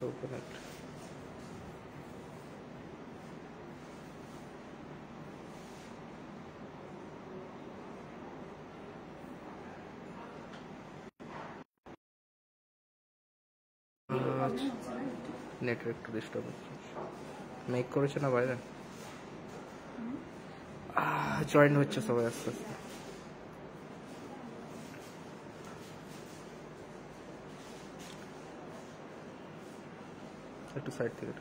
open it. Network একটু disturb হচ্ছে। Make করেছে না বাইরে, জয়েন হচ্ছে সবাই আস্তে আস্তে। একটু সাইড থেকে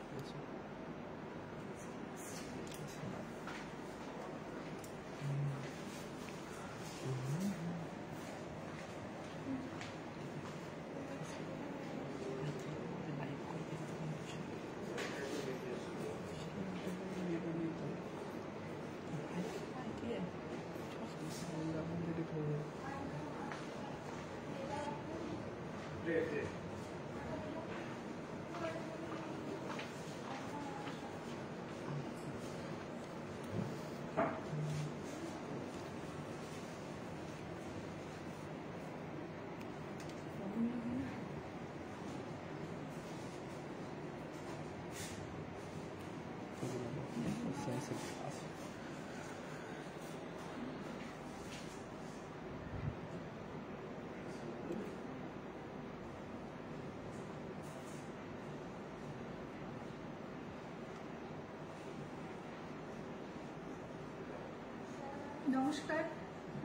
নমস্কার,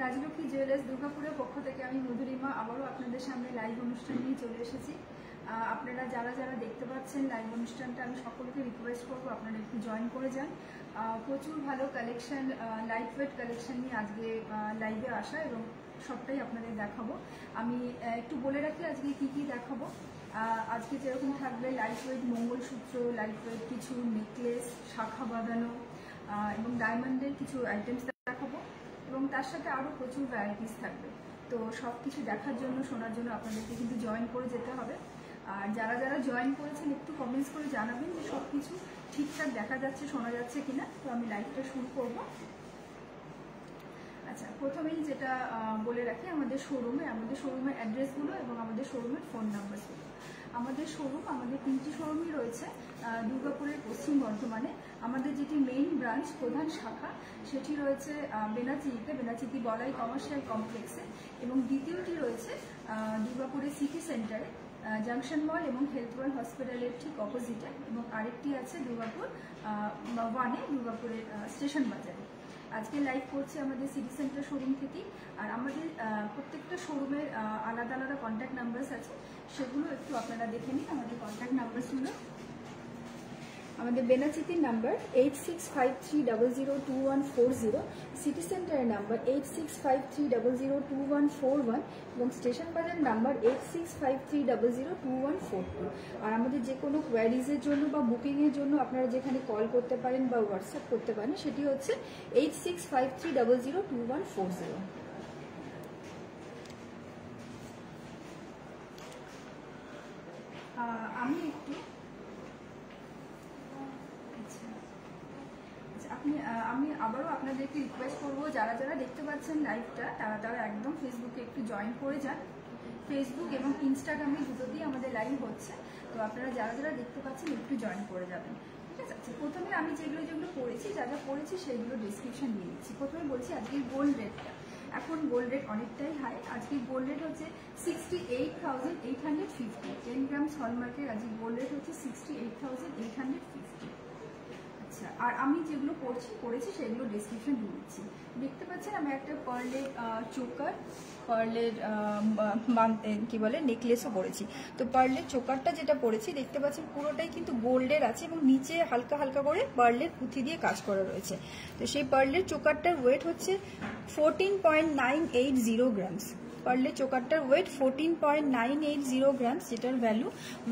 রাজলক্ষ্মী জুয়েলার্স দুর্গাপুরের পক্ষ থেকে আমি মধুরিমা আবারও আপনাদের সামনে লাইভ অনুষ্ঠান নিয়ে চলে এসেছি। আপনারা যারা যারা দেখতে পাচ্ছেন লাইভ অনুষ্ঠানটা, আমি সকলকে রিকোয়েস্ট করবো আপনারা একটু জয়েন করে যান। প্রচুর ভালো কালেকশন, লাইট ওয়েট কালেকশন নিয়ে আজকে লাইভে আসা এবং সবটাই আপনাদের দেখাবো। আমি একটু বলে রাখি আজকে কি কি দেখাবো। আজকে যেরকম থাকবে light weight mangalsutra, light weight কিছু নেকলেস, শাখা বাঁধানো এবং ডায়মন্ডের কিছু আইটেমস দেখাবো এবং তার সাথে আরও প্রচুর ভ্যারাইটিস থাকবে। তো সব কিছু দেখার জন্য, শোনার জন্য আপনাদেরকে কিন্তু জয়েন করে যেতে হবে। আর যারা যারা জয়েন করেছেন একটু কমেন্টস করে জানাবেন যে সব কিছু ঠিকঠাক দেখা যাচ্ছে, শোনা যাচ্ছে কিনা। তো আমি লাইভটা শুরু করবো। আচ্ছা, প্রথমেই যেটা বলে রাখি, আমাদের শোরুমের অ্যাড্রেসগুলো এবং আমাদের শোরুমের ফোন নাম্বারগুলো। আমাদের তিনটি শোরুমই রয়েছে দুর্গাপুরের পশ্চিম বর্ধমানে। আমাদের যেটি মেইন ব্রাঞ্চ, প্রধান শাখা, সেটি রয়েছে বেনাচিতি বলাই কমার্শিয়াল কমপ্লেক্সে, এবং দ্বিতীয়টি রয়েছে দুর্গাপুরের সিটি সেন্টারে, জাংশন মল এবং হেলথ ওয়ার্ল্ড হসপিটালের ঠিক অপোজিটে, এবং আরেকটি আছে দুর্গাপুর 1-এ, দুর্গাপুরের স্টেশন বাজারে। আজকে লাইভ করছি আমাদের সিটি সেন্টার শোরুম থেকেই। আর আমাদের প্রত্যেকটা শোরুমের আলাদা আলাদা কন্ট্যাক্ট নাম্বারস আছে, সেগুলো একটু আপনারা দেখে নিন। আমাদের কন্ট্যাক্ট নাম্বারসগুলো, আমাদের বেনাচিতির নাম্বার 8653002140, সিটি সেন্টারের নাম্বার 8653002141 এবং স্টেশন বাজার নাম্বার 8653002142। আর আমাদের যে কোনো কোয়ারিজের জন্য বা বুকিংয়ের জন্য আপনারা যেখানে কল করতে পারেন বা হোয়াটসঅ্যাপ করতে পারেন, সেটি হচ্ছে 8653002140। আমি আবারও আপনাদেরকে রিকোয়েস্ট করবো, যারা যারা দেখতে পাচ্ছেন লাইভটা, তারা একদম ফেসবুকে একটু জয়েন করে যান। ফেসবুক এবং ইনস্টাগ্রামে দুটোতেই আমাদের লাইভ হচ্ছে। তো আপনারা যারা যারা দেখতে পাচ্ছেন একটু জয়েন করে যাবেন, ঠিক আছে? আচ্ছা, প্রথমে আমি যেগুলো পড়েছি, যা যা পড়েছি সেইগুলো ডিসক্রিপশন দিয়ে দিচ্ছি। প্রথমে বলছি আজকের গোল্ড রেটটা। এখন গোল্ড রেট অনেকটাই হাই। আজকে গোল্ড রেট হচ্ছে 68,850। 10 গ্রামস হলমার্কের আজকে গোল্ড রেট হচ্ছে 68,850। আচ্ছা, আর আমি যেগুলো পড়েছি সেগুলো ডিসক্রিপশন দিয়ে দিচ্ছি। দেখতে পাচ্ছেন আমি একটা পার্লের চোকার, পার্লের কি বলে নেকলেসও পরেছি। তো পার্লের চোকারটা যেটা পরেছি দেখতে পাচ্ছেন পুরোটাই কিন্তু গোল্ডের আছে এবং নিচে হালকা হালকা করে পার্লের পুঁথি দিয়ে কাজ করা রয়েছে। তো সেই পার্লের চোকারটার ওয়েট হচ্ছে 14.980 গ্রামস। পার্লের চোকারটার ওয়েট 14.980 গ্রামস, যেটার ভ্যালু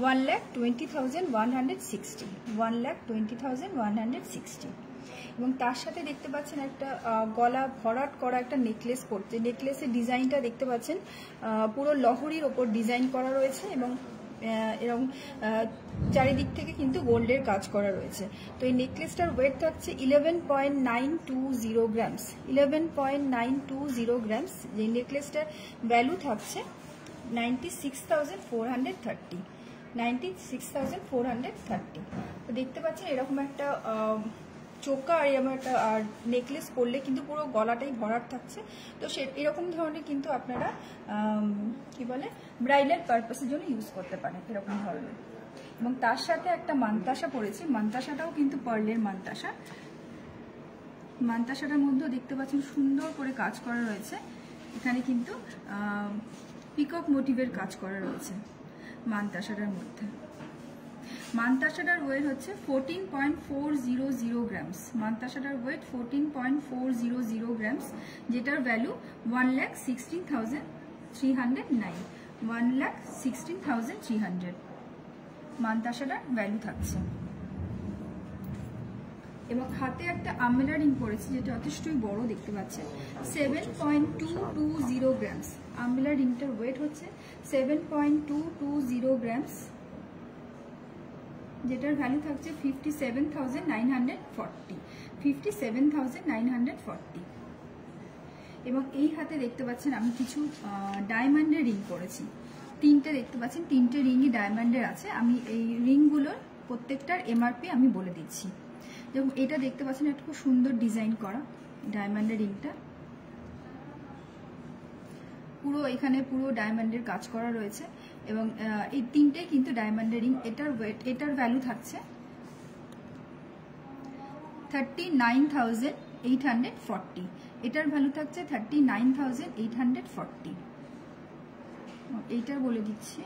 1,20,160। 1,20,160। এবং তার সাথে দেখতে পাচ্ছেন একটা গলা ভরাট করা একটা নেকলেস পড়তে। নেকলেসের ডিজাইনটা দেখতে পাচ্ছেন পুরো লহরির ওপর ডিজাইন করা রয়েছে এবং এরকম চারিদিক থেকে কিন্তু গোল্ডের কাজ করা রয়েছে। তো এই নেকলেসটার ওয়েট থাকছে 11.920 গ্রামস। 11.920 গ্রামস। এই নেকলেসটার ভ্যালু থাকছে 96,430। 96,430। তো দেখতে পাচ্ছেন এরকম একটা চোকা আর এরকম একটা নেকলেস পরলে কিন্তু পুরো গলাটাই ভরাট থাকছে। তো এরকম ধরনের কিন্তু আপনারা কি বলে ব্রাইডাল পারপাসের জন্য ইউজ করতে পারেন এরকম ধরনের। এবং তার সাথে একটা মান্তাসা পরেছি, মান্তাসাটাও কিন্তু পার্লের মান্তাসা। মান্তাসাটার মধ্যেও দেখতে পাচ্ছেন সুন্দর করে কাজ করা রয়েছে, এখানে কিন্তু পিকক মোটিভের কাজ করা রয়েছে মান্তাসাটার মধ্যে। মান্তাসাটার ওয়েট হচ্ছে 14.400 গ্রামস। মান্তাসাটার ওয়েট 14.400 গ্রামস, যেটার ভ্যালু 1,16,309। 1,16,300 মান্তাসাটার ভ্যালু থাকছে। এবং হাতে একটা আমব্রেলা রিং পরেছি, যেটা যথেষ্টই বড় দেখতে পাচ্ছেন, 7.220 গ্রামস। আমব্রেলা রিংটার ওয়েট হচ্ছে 7.220 গ্রামস, যেটার ভ্যালু থাকছে 57,940। 57,940। এবং এই হাতে দেখতে পাচ্ছেন আমি কিছু ডায়মন্ডের রিং করেছি, তিনটে দেখতে পাচ্ছেন, তিনটে রিংই ডায়মন্ডের আছে। আমি এই রিংগুলোর প্রত্যেকটার এমআরপি আমি বলে দিচ্ছি। যেমন এটা দেখতে পাচ্ছেন একটা খুব সুন্দর ডিজাইন করা ডায়মন্ডের রিংটা, পুরো এখানে পুরো ডায়মন্ডের কাজ করা রয়েছে। এবং এই তিনটেই কিন্তু ডায়মন্ডের রিং। এটার ওয়েট, এটার ভ্যালু থাকছে 39,840। এটার ভ্যালু থাকছে 39,840। এইটার বলে দিচ্ছি,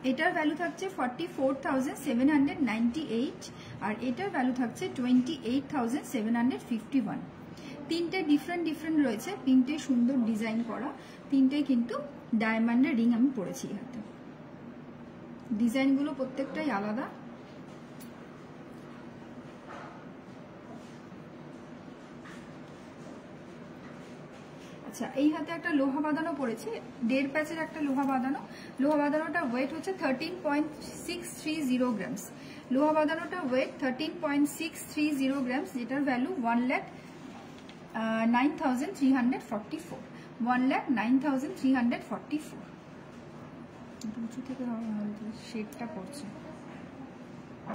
এটার ভ্যালু থাকছে 44,798 আর এটার ভ্যালু থাকছে 28,751। তিনটে ডিফারেন্ট রয়েছে, তিনটে সুন্দর ডিজাইন করা, তিনটে কিন্তু ডায়মন্ডের রিং আমি পরেছি হাতে। ডিজাইনগুলো প্রত্যেকটাই আলাদা। আচ্ছা, এই হাতে একটা লোহা বাঁধানো পড়েছে, 1.5 প্যাচের একটা লোহা বাঁধানো। লোহা বাঁধানোটার ওয়েট হচ্ছে 13.630 গ্রামস। লোহা বাঁধানোটার ওয়েট 13.630 গ্রামস, যেটার ভ্যালু 1,09,344। 1,09,344। উঁচু থেকে শেডটা পড়ছে,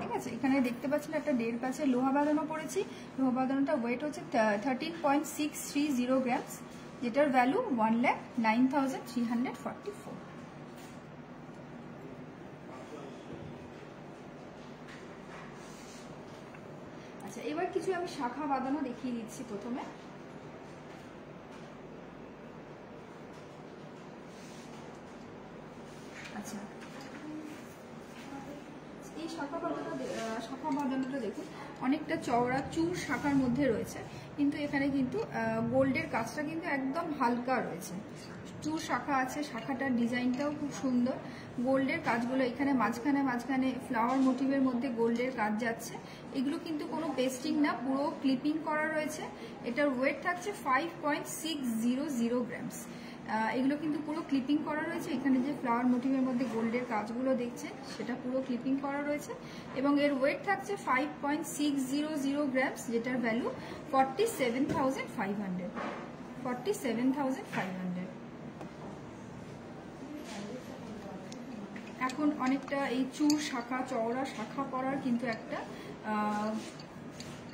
ঠিক আছে। এখানে দেখতে পাচ্ছেন একটা 1.5 প্যাচের লোহা বাঁধানো পড়েছি। লোহা বাঁধানোটা ওয়েট হচ্ছে 13.630 গ্রামস, যেটার ভ্যালু 1,09,344। আচ্ছা, এবার কিছু আমি শাখা বাঁধানো দেখিয়ে দিচ্ছি প্রথমে। আচ্ছা, এই শাখা বাঁধানোটা দেখুন অনেকটা চওড়া চূড় শাখার মধ্যে রয়েছে, কিন্তু এখানে কিন্তু গোল্ডের কাজটা কিন্তু একদম হালকা রয়েছে। চূড় শাখা আছে, শাখাটার ডিজাইনটাও খুব সুন্দর। গোল্ডের কাজগুলো এখানে মাঝখানে ফ্লাওয়ার মোটিভের মধ্যে গোল্ডের কাজ যাচ্ছে। এগুলো কিন্তু কোনো পেস্টিং না, পুরো ক্লিপিং করা রয়েছে। এটার ওয়েট থাকছে 5.600 গ্রামস। এগুলো কিন্তু পুরো ক্লিপিং করা রয়েছে। এখানে যে ফ্লাওয়ার মোটিভের মধ্যে গোল্ডের কাজগুলো দেখছেন সেটা পুরো ক্লিপিং করা রয়েছে। এবং এর ওয়েট থাকছে 5.600 গ্রামস, যেটার ভ্যালু 47,500। 47,500। এখন অনেকটা এই চূড় শাখা, চওড়া শাখা পরার কিন্তু একটা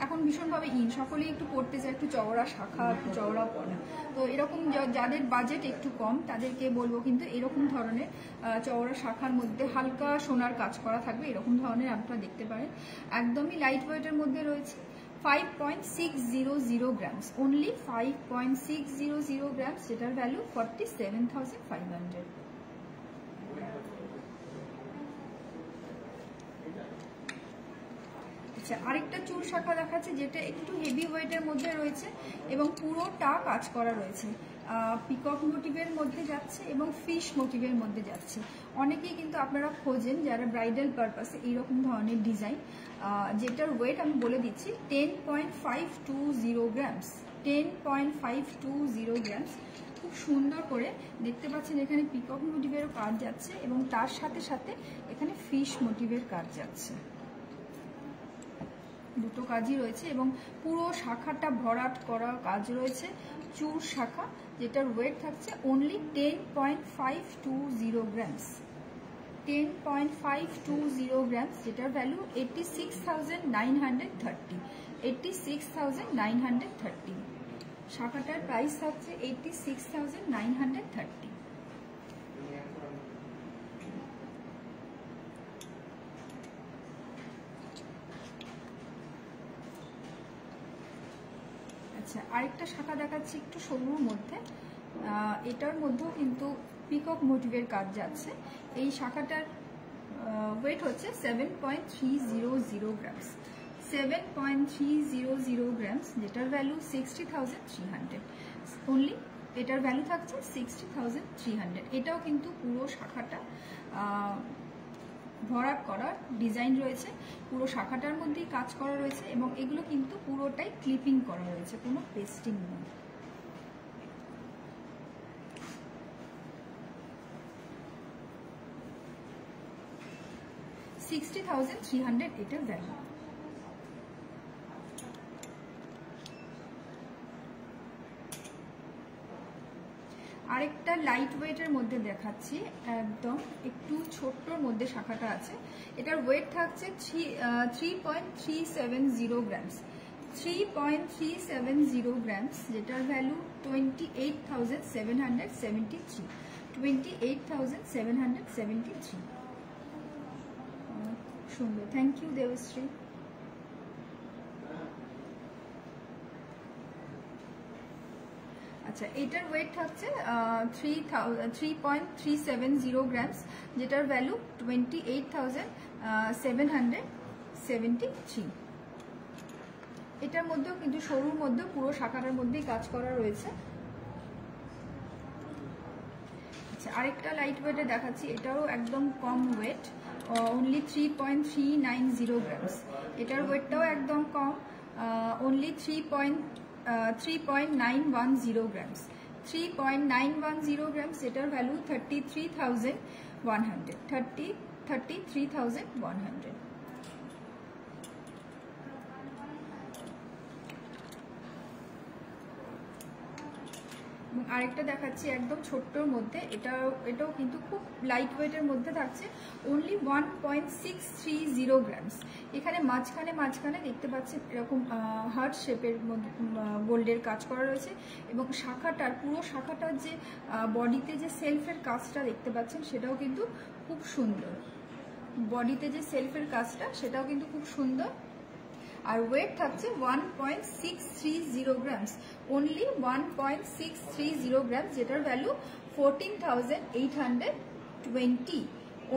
এখন ভীষণভাবে সকলেই একটু পড়তে চায় একটু চওড়া শাখা, একটু চওড়া পরা। তো এরকম যাদের বাজেট একটু কম তাদেরকে বলবো কিন্তু এরকম ধরনের চওড়া শাখার মধ্যে হালকা সোনার কাজ করা থাকবে, এরকম ধরনের আপনারা দেখতে পারেন। একদমই লাইট ওয়েটের মধ্যে রয়েছে। 5.600 গ্রামস, অনলি 5.600 গ্রামস, যেটার ভ্যালু 47,500। আচ্ছা, আরেকটা চূড় শাখা দেখাচ্ছে যেটা একটু হেভি ওয়েটের মধ্যে রয়েছে এবং পুরোটা কাজ করা রয়েছে। পিকক মোটিভের মধ্যে যাচ্ছে এবং ফিশ মোটিভের মধ্যে যাচ্ছে। অনেকেই কিন্তু আপনারা খোঁজেন যারা ব্রাইডাল পারপাসে এইরকম ধরনের ডিজাইন, যেটার ওয়েট আমি বলে দিচ্ছি 10.520 গ্রামস। 10.520 গ্রামস। খুব সুন্দর করে দেখতে পাচ্ছেন এখানে পিকক মোটিভেরও কাজ যাচ্ছে এবং তার সাথে সাথে এখানে ফিশ মোটিভের কাজ যাচ্ছে। দুটো কাজই রয়েছে এবং পুরো শাখাটা ভরাট করা কাজ রয়েছে। চূড় শাখা, যেটার ওয়েট থাকছে অনলি 10.520 গ্রামস, 10.520 গ্রামস, যেটার ভ্যালু 86,930, 86,930। শাখাটার প্রাইস থাকছে 86,930। আচ্ছা, আরেকটা শাখা দেখাচ্ছি একটু সরুর মধ্যে, এটার মধ্যেও কিন্তু পিকক মোটিভের কাজ যাচ্ছে। এই শাখাটার ওয়েট হচ্ছে 7.300 গ্রামস, 7.300 গ্রামস, যেটার ভ্যালু 60,300 অনলি। এটার ভ্যালু থাকছে 60,300। এটাও কিন্তু পুরো শাখাটা ভরাট করার ডিজাইন রয়েছে, পুরো শাখাটার মধ্যেই কাজ করা রয়েছে এবং এগুলো কিন্তু পুরোটাই ক্লিপিং করা রয়েছে, কোনো পেস্টিং নেই। $60,300 এটার ভ্যালু। আরেকটা লাইট ওয়েটের মধ্যে দেখাচ্ছি, একদম একটু ছোট্টর মধ্যে শাখাটা আছে। এটার ওয়েট থাকছে 3.370 গ্রামস, 3.370 গ্রামস, যেটার ভ্যালু 28,773, 28,773। সুন্দর, থ্যাংক ইউ দেবশ্রী। আচ্ছা, এটার ওয়েট থাকছে 3.370 গ্রামস, যেটার ভ্যালু 28,773। এটার মধ্যেও কিন্তু সরুর মধ্যে পুরো শাখাটার মধ্যেই কাজ করা রয়েছে। আচ্ছা, আরেকটা লাইট ওয়েটে দেখাচ্ছি, এটাও একদম কম ওয়েট, অনলি 3.390 গ্রামস। এটার ওয়েটটাও একদম কম, অনলি 3.910 গ্রামস, 3.910 গ্রামস, এটার ভ্যালু 33,100, 33,100। আরেকটা দেখাচ্ছি একদম ছোট্টর মধ্যে, এটাও কিন্তু খুব লাইট ওয়েটের মধ্যে থাকছে, অনলি 1.630 গ্রামস। এখানে মাঝখানে দেখতে পাচ্ছেন এরকম হার্ট শেপের গোল্ডের কাজ করা রয়েছে এবং শাখাটার পুরো শাখাটার যে বডিতে যে সেলফের কাজটা দেখতে পাচ্ছেন সেটাও কিন্তু খুব সুন্দর, বডিতে যে সেলফের কাজটা সেটাও কিন্তু খুব সুন্দর। আর ওয়েট থাকছে 1.630 গ্রামস, অনলি 1.630 গ্রামস, যেটার ভ্যালু 14,820,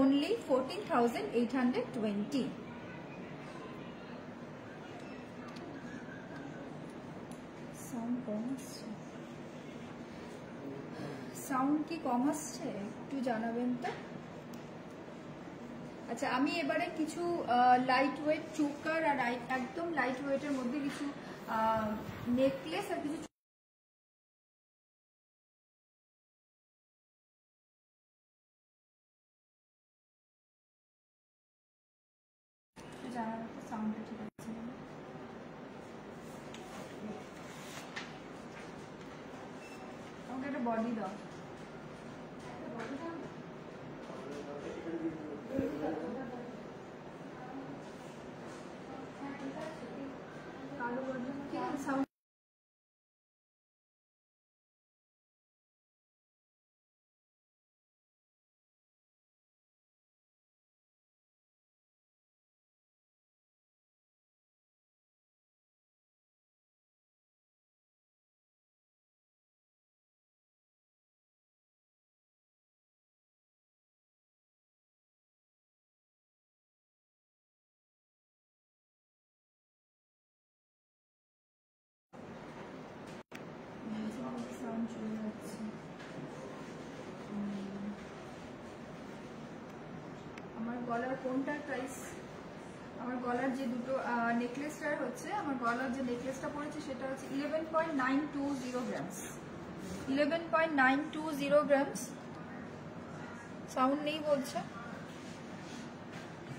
অনলি 14,820। সাউন্ড কি কম আসছে একটু জানাবেন তো। আচ্ছা, আমি এবারে কিছু লাইট ওয়েট চোকার আর একদম লাইট ওয়েটের মধ্যে কিছু নেকলেস আর কিছু সাউন্ডটা ঠিক আছে, আমাকে একটা বডি দাও। সাউন্ড চলে যাচ্ছে। আমার গলার কোনটার প্রাইস, আমার গলার যে দুটো নেকলেসটার হচ্ছে, আমার গলার যে নেকলেসটা পড়েছে সেটা হচ্ছে 11.920 গ্রামস, 11.920 গ্রামস। সাউন্ড নেই বলছে।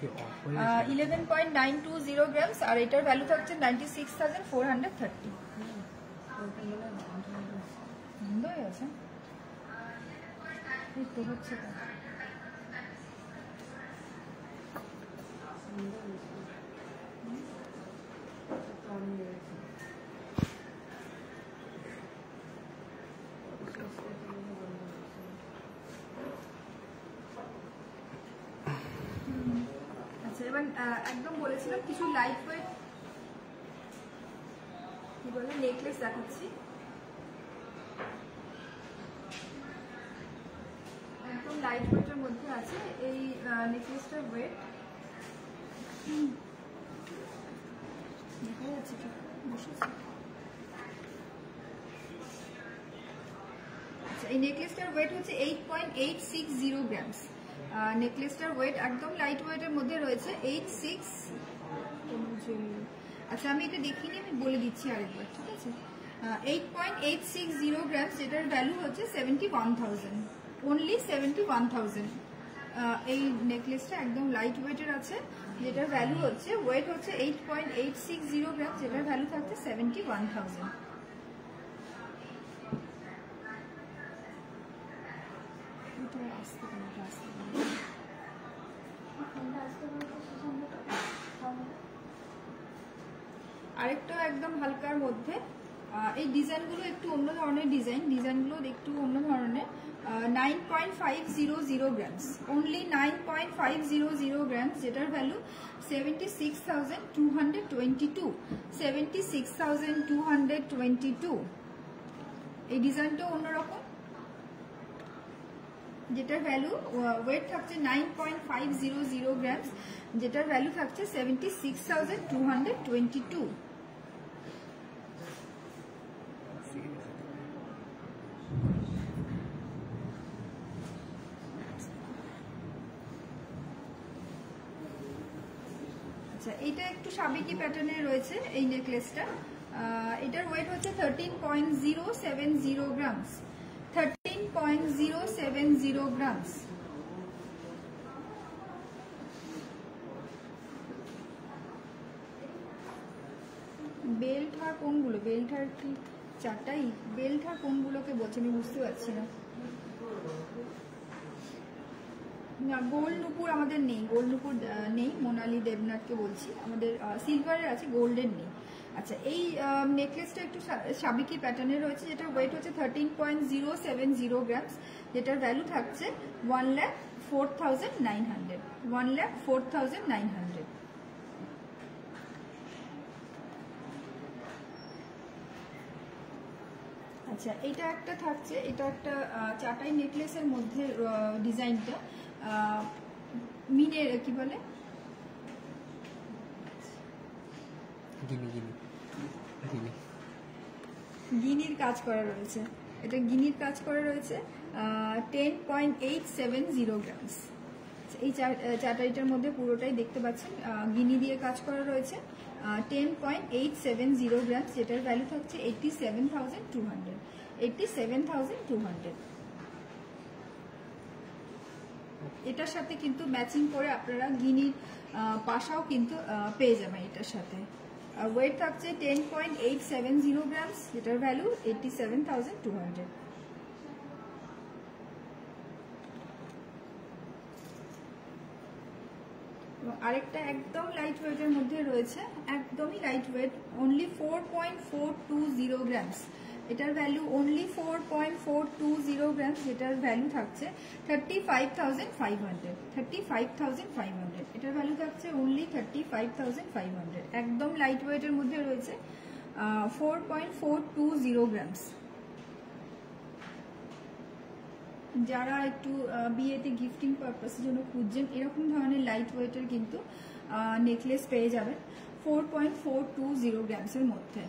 11.920 গ্রামস, আর এটার ভ্যালু থাকছে 96,430। বন্ধ হয়ে গেছে, এই তো হচ্ছে না। আচ্ছা, এবার একদম বলেছিলাম কিছু লাইট ওয়েট কি বলে নেকলেস দেখাচ্ছি। একদম লাইট ওয়েটের মধ্যে আছে এই নেকলেসটার ওয়েট দেখা যাচ্ছে কি বসেছে। আচ্ছা, এই নেকলেসটার ওয়েট হচ্ছে 8.860 গ্রামস। নেকলেসটার ওয়েট একদম লাইট ওয়েটের মধ্যে রয়েছে 86। আচ্ছা, আমি এটা দেখিনি, আমি বলে দিচ্ছি আরেকবার, ঠিক আছে। 8.860 গ্রামস, যেটার ভ্যালু হচ্ছে 71,000, অনলি 71,000। এই নেকলেসটা একদম লাইট ওয়েটের আছে, যেটার ভ্যালু হচ্ছে ওয়েট হচ্ছে 8.860 গ্রামস, যেটার ভ্যালু থাকছে 71,000। আরেকটা একদম হালকার মধ্যে, এই ডিজাইনগুলো একটু অন্য ধরনের ডিজাইনগুলো একটু অন্য ধরনের। 9.500 গ্রামস, অনলি 9.500 গ্রামস, যেটার ভ্যালু 76,222, 76,222। এই ডিজাইনটা অন্যরকম, যেটার ভ্যালু ওয়েট থাকছে 9.500 গ্রামস, যেটার ভ্যালু থাকছে 76,222। আচ্ছা, এটা একটু সাবেকি প্যাটার্নের রয়েছে এই নেকলেসটা। এটার ওয়েট হচ্ছে 13.070 গ্রামস, 13.070 গ্রামস। বেল্ট আর কোনগুলো, বেল্ট আর কি চারটাই, বেল্ট আর কোনগুলোকে বলছে আমি বুঝতে পারছি না। না, গোল্ড নুপুর আমাদের নেই, গোল্ড নুপুর নেই, মোনালি দেবনাথকে বলছি, আমাদের সিলভারের আছে, গোল্ডের নেই। আচ্ছা, এই নেকলেসটা একটু সাবেকি প্যাটার্নের রয়েছে, যেটার ওয়েট হচ্ছে 13.070 গ্রামস, যেটার ভ্যালু থাকছে 1,04,900, 1,04,900। আচ্ছা, এটা একটা থাকছে, এটা একটা চাটাই নেকলেসের মধ্যে ডিজাইনটা মিনের কি বলে গিনির কাজ করা রয়েছে, এটা গিনির কাজ করা রয়েছে 10.870 গ্রামস। এই চাটাইটার মধ্যে পুরোটাই দেখতে পাচ্ছেন গিনি দিয়ে কাজ করা রয়েছে 10.870 গ্রামস, যেটার ভ্যালু থাকছে 87,200, 87,200। এটার সাথে কিন্তু ম্যাচিং করে আপনারা গিনির পাশাও কিন্তু পেয়ে যাবেন এটার সাথে। ওয়েট থাকছে 10.870 গ্রামস, যেটার ভ্যালু 87,200। আরেকটা একদম লাইট ওয়েটের মধ্যে রয়েছে, একদমই লাইট ওয়েট, অনলি 4.420 গ্রামস, এটার ভ্যালু অনলি 4.420 গ্রামস, যেটার ভ্যালু থাকছে 35,500, 35,500। এটার ভ্যালু থাকছে অনলি 35,500, একদম লাইট ওয়েটের মধ্যে রয়েছে 4.420 গ্রামস। যারা একটু বিয়েতে গিফটিং পারপাসের জন্য খুঁজছেন, এরকম ধরনের লাইট ওয়েটের কিন্তু নেকলেস পেয়ে যাবেন 4.420 গ্রামসের মধ্যে।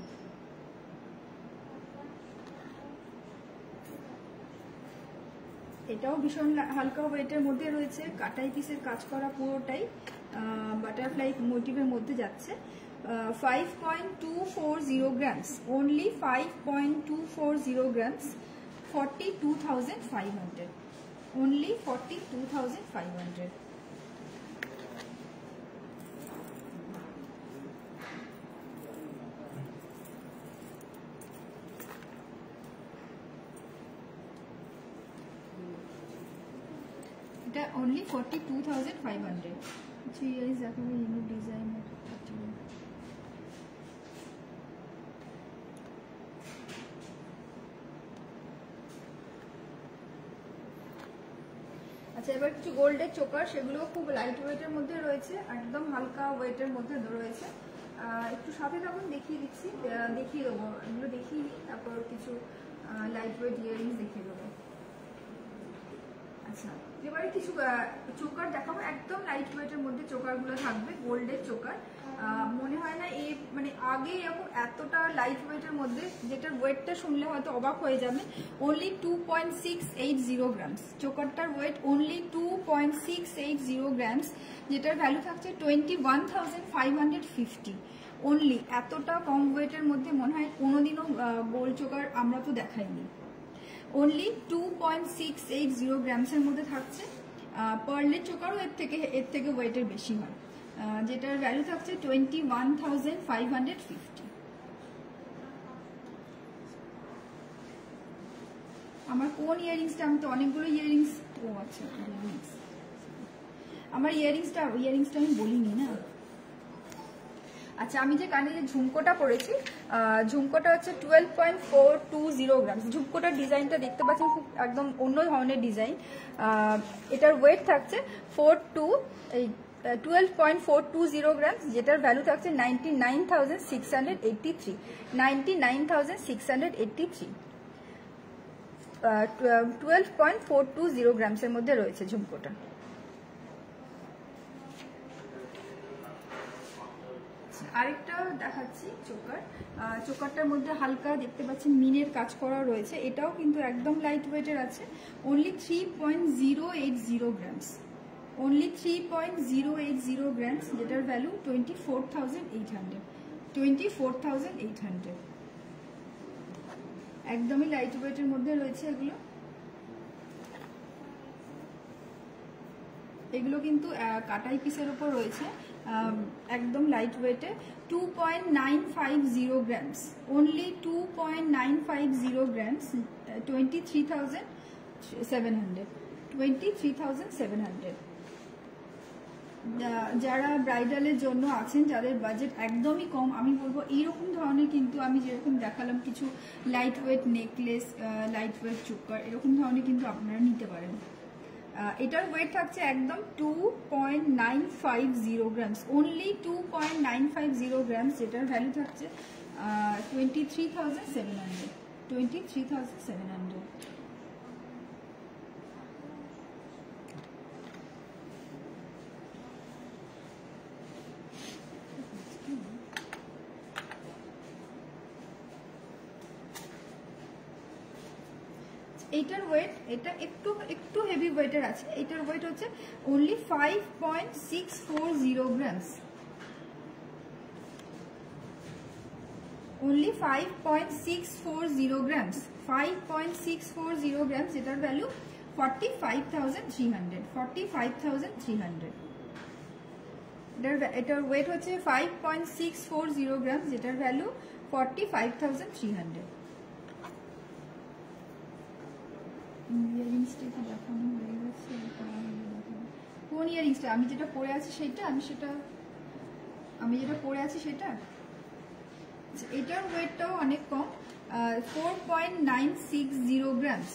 এটাও ভীষণ হালকা ওয়েটের মধ্যে রয়েছে, কাটাই পিসের কাজ করা, পুরোটাই বাটারফ্লাই মোটিভের মধ্যে যাচ্ছে। 5.240 গ্রামস, অনলি 5.240 গ্রামস, 42,500, only 42,500। এটা অনলি 42,500। 3 ইয়ার্স দেখাবো ইউনিক ডিজাইন। আচ্ছা, এবার কিছু গোল্ডের চোকার, সেগুলো খুব লাইট ওয়েটের মধ্যে রয়েছে, একদম হালকা ওয়েটের মধ্যে রয়েছে। একটু সাথে তখন দেখিয়ে দিচ্ছি, দেখিয়ে দেবো, এগুলো দেখিয়ে নিই, তারপর কিছু লাইট ওয়েট ইয়ারিংস দেখিয়ে দেবো। আচ্ছা, এবারে কিছু চোকার দেখাবো, একদম লাইট ওয়েটের মধ্যে চোকারগুলো থাকবে, গোল্ডের চোকার। মনে হয় না এই মানে আগে এরকম এতটা লাইট ওয়েটের মধ্যে, যেটার ওয়েটটা শুনলে হয়তো অবাক হয়ে যাবে। অনলি 2.680 গ্রামস, চোকারটার ওয়েট অনলি 2.680 গ্রামস, যেটার ভ্যালু থাকছে 21,550। অনলি এতটা কম ওয়েটের মধ্যে মনে হয় কোনোদিনও গোল্ড চোকার আমরা তো দেখাইনি। অনলি 2.680 গ্রামসের মধ্যে থাকছে। পার্লের চোকারও এর থেকে ওয়েটের বেশি হয়, যেটার ভ্যালু থাকছে 21,550। আমার কোন ইয়ারিংসটা, আমি তো অনেকগুলো ইয়ারিংস, ও আচ্ছা ইয়ারিংস, আমার ইয়ারিংসটা আমি বলিনি না। আচ্ছা, আমি যে কানে যে ঝুমকোটা পরেছি, ঝুমকোটা হচ্ছে 12.420 গ্রামস। ঝুমকোটার ডিজাইনটা দেখতে পাচ্ছেন, খুব একদম অন্য ধরনের ডিজাইন। এটার ওয়েট থাকছে 12.420 গ্রামস, যেটার ভ্যালু থাকছে 99,683। 99,683, 12.420 গ্রামসের মধ্যে রয়েছে ঝুমকোটা। আরেকটা দেখাচ্ছি চোকার, চোকারটার মধ্যে হালকা দেখতে পাচ্ছেন মিনের কাজ করা রয়েছে, এটাও কিন্তু একদম লাইট ওয়েটের আছে। অনলি 3.080 গ্রামস, অনলি 3.080 গ্রামস, যেটার ভ্যালু 24,800। 24,800, একদমই লাইট ওয়েটের মধ্যে রয়েছে এগুলো। এগুলো কিন্তু কাটাই পিসের উপর রয়েছে, একদম লাইট ওয়েটে। 2.950 grams, only 2.950 grams, 23,700। 23,700। যারা ব্রাইডালের জন্য আছেন, যাদের বাজেট একদমই কম, আমি বলবো এইরকম ধরনের, কিন্তু আমি যেরকম দেখালাম কিছু light weight necklace, light weight choker, এরকম ধরনের কিন্তু আপনারা নিতে পারেন। এটার ওয়েট থাকছে একদম 2.950 গ্রামস, অনলি 2.950 গ্রামস, যেটার ভ্যালু থাকছে 23,700। 23,700। এইটার ওয়েট, এটা একটু হেভি ওয়েটের আছে, এটার ওয়েট হচ্ছে only 5.640 grams, only 5.640 grams, 5.640 grams, যেটার ভ্যালু 45,300। 45,300। এটার ওয়েট হচ্ছে 5.640 গ্রামস, যেটার ভ্যালু 45,300। ইয়ারিংসটা কি দেখানো হয়ে গেছে? কোন ইয়ারিংসটা? আমি যেটা পরে আছি সেটা, আমি যেটা পরে আছি সেটা। এটার ওয়েটটাও অনেক কম, 4.960 গ্রামস,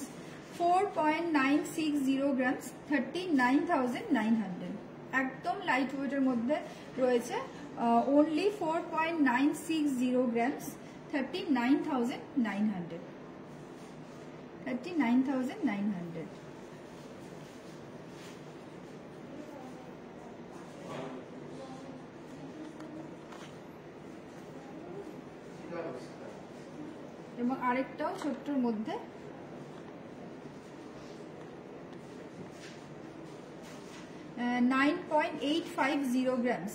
4.960 গ্রামস, 39,900। একদম লাইট ওয়েটের মধ্যে রয়েছে, অনলি 4.960 গ্রামস, 39,900। 39,900। এবং আরেকটাও ছোট্টর মধ্যে, 9.850 গ্রামস,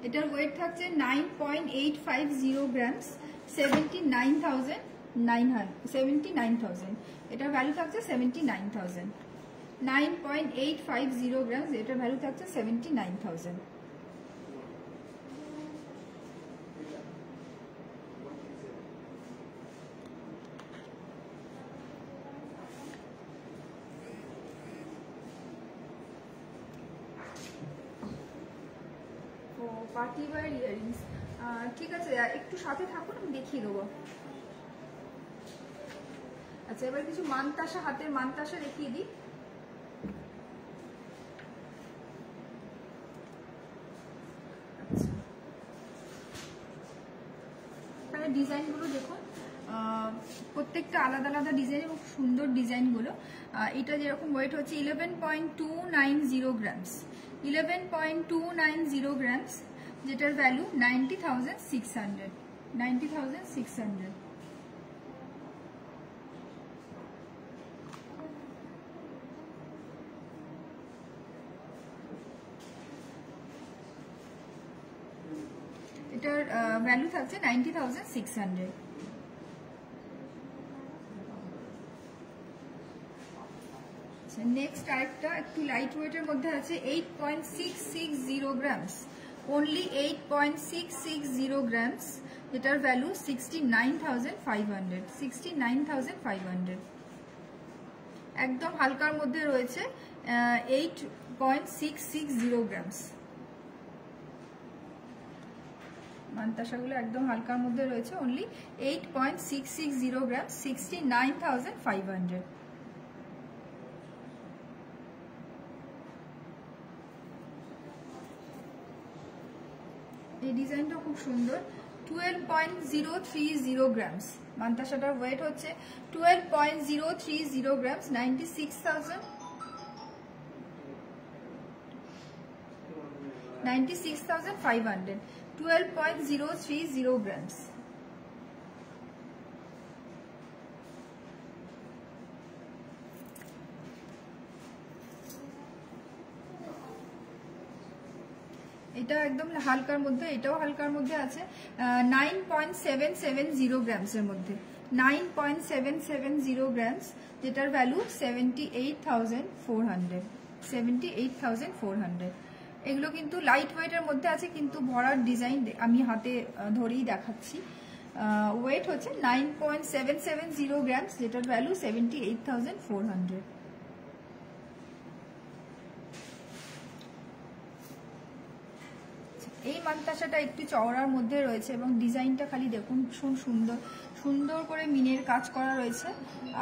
এটার ওয়েট থাকছে 9.850 গ্রামস, 79,000। এটার ভ্যালু থাকছে 79,000। 9.850 গ্রামস, এটার ভ্যালু থাকছে 79,000। Party wear earrings. ঠিক আছে, একটু সাথে থাকুন, আমি দেখিয়ে দেবো। আচ্ছা, এবার কিছু মানতাসা, হাতের মানতাসা দেখিয়ে দিই। আচ্ছা, তাহলে ডিজাইনগুলো দেখুন, প্রত্যেকটা আলাদা আলাদা ডিজাইন এবং সুন্দর ডিজাইনগুলো। এটা যেরকম ওয়েট হচ্ছে 11.290 গ্রামস, 11.290 গ্রামস, যেটার ভ্যালু 90,600, 90,600। এটার ভ্যালু থাকছে 90,600। নেক্সট আরেকটা একটু লাইট ওয়েটের মধ্যে আছে 8.660 গ্রামস, অনলি 8.660 গ্রামস, যেটার ভ্যালু 69,500, 69,500। একদম হালকার মধ্যে রয়েছে 8.660 গ্রামস। মানতাসাগুলো একদম হালকার মধ্যে রয়েছে, অনলি 8.660 গ্রাম, 69,500। এই ডিজাইনটা খুব সুন্দর, 12.030 গ্রামস। মানতাসাটার ওয়েট হচ্ছে 12.030 গ্রামস, 96,500, 12.030 grams। এটা একদম হালকার মধ্যে, এটাও হালকার মধ্যে আছে 9.770 গ্রামস এর মধ্যে, 9.770 গ্রামস, যেটার ভ্যালু 78,400, 78,400। এগুলো কিন্তু লাইট ওয়েটের মধ্যে আছে, কিন্তু ভরার ডিজাইন আমি হাতে ধরেই দেখাচ্ছি। ওয়েট হচ্ছে 9.770 গ্রামস, যেটার ভ্যালু 78,400। এই মানতাসাটা একটু চওড়ার মধ্যে রয়েছে এবং ডিজাইনটা খালি দেখুন, ভীষণ সুন্দর, সুন্দর করে মিনের কাজ করা রয়েছে,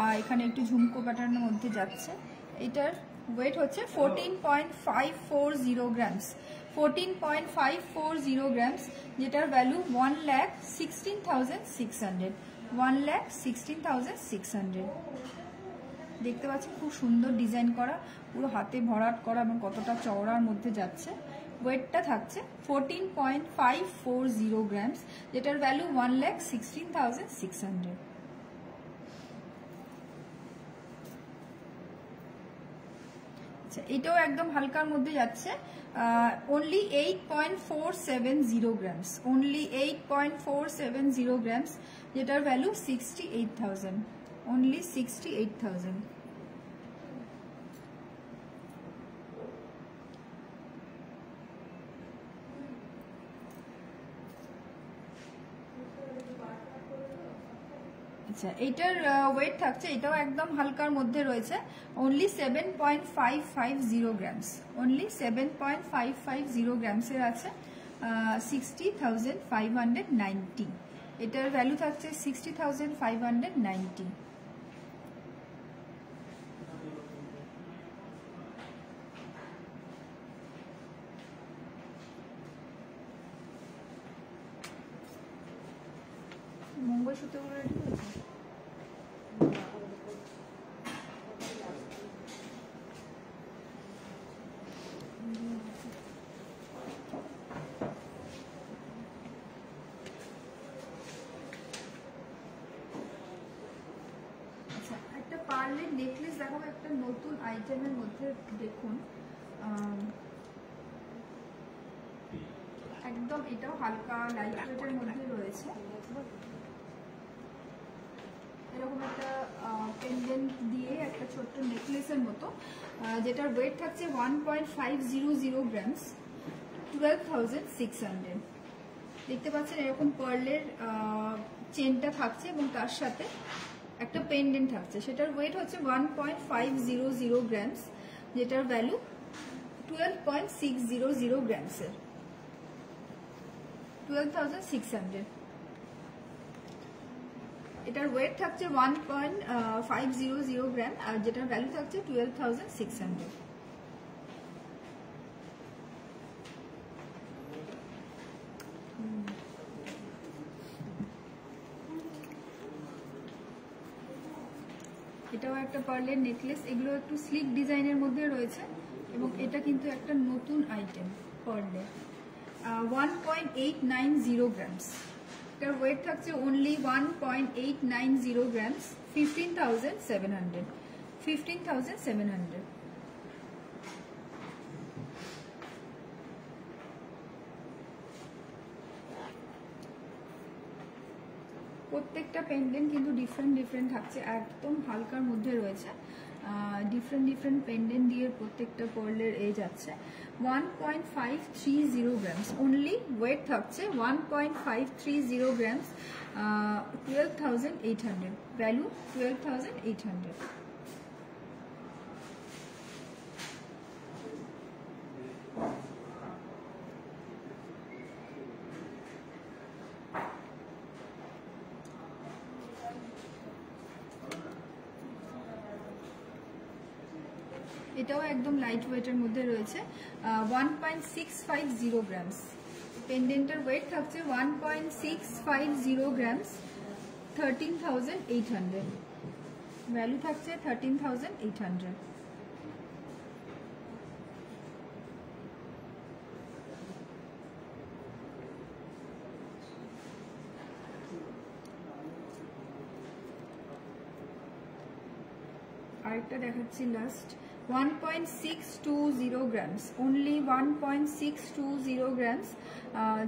আর এখানে একটু ঝুমকো প্যাটার্নের মধ্যে যাচ্ছে। এটার ওয়েট হচ্ছে 14.540 গ্রামস, 14.540 গ্রামস, যেটার ভ্যালু 1,16,600, 1,16,600। দেখতে পাচ্ছেন খুব সুন্দর ডিজাইন করা, পুরো হাতে ভরাট করা এবং কতটা চওড়ার মধ্যে যাচ্ছে। ওয়েটটা থাকছে 14.540 গ্রামস, যেটার ভ্যালু 1,16,600। আচ্ছা, এটাও একদম হালকার মধ্যে যাচ্ছে, only 8.470 গ্রামস, only 8.470 গ্রামস, যেটার ভ্যালু 68,000, only 68,000। আচ্ছা, এটার ওয়েট থাকছে, এটাও একদম হালকার মধ্যে রয়েছে, only 7.550 গ্রামস, only 7.550 গ্রামসের আছে, 60,590। এটার ভ্যালু থাকছে 60,590। মঙ্গলসূত্রগুলো রেডি হয়েছে? আচ্ছা, একটা পার্লের নেকলেস দেখাবো, একটা নতুন আইটেমের মধ্যে। দেখুন, একদম এটাও হালকা লাইট ওয়েটের মধ্যে রয়েছে। এরকম একটা পেন্ডেন্ট দিয়ে একটা ছোট্ট নেকলেসের মতো, যেটার ওয়েট থাকছে 1.500 গ্রামস, 12,600। দেখতে পাচ্ছেন এরকম পার্লের চেনটা থাকছে এবং তার সাথে একটা পেন্ডেন্ট থাকছে, সেটার ওয়েট হচ্ছে 1.500 গ্রামস, যেটার ভ্যালু 12.600 গ্রামসের। 12,600। এটার ওয়েট থাকছে 1.500 গ্রাম আর যেটার ভ্যালু থাকছে 12,600। এটাও একটা পার্লের নেকলেস, এগুলো একটু স্লিক ডিজাইনের মধ্যে রয়েছে এবং এটা কিন্তু একটা নতুন আইটেম পার্লের। 1.890 গ্রামস, এটার ওয়েট থাকছে অনলি 1.890 গ্রামস, 15,700। 15,700। প্রত্যেকটা পেন্ডেন্ট কিন্তু ডিফারেন্ট থাকছে, একদম হালকার মধ্যে রয়েছে। ডিফারেন্ট পেন্ডেন্ট দিয়ে প্রত্যেকটা পার্লের এজ আছে। 1.530 গ্রামস অনলি, ওয়েট থাকছে 1.530 গ্রামস, 12,800, ভ্যালু 12,800। এটাও একদম লাইট ওয়েটের মধ্যে রয়েছে। 1.650 গ্রামস, পেন্ডেন্টের ওয়েট থাকছে 1.650 গ্রামস, 13,800, ভ্যালু থাকছে 13,800। আরেকটা দেখাচ্ছি লাস্ট, 1.620 গ্রামস অনলি, 1.620 গ্রামস,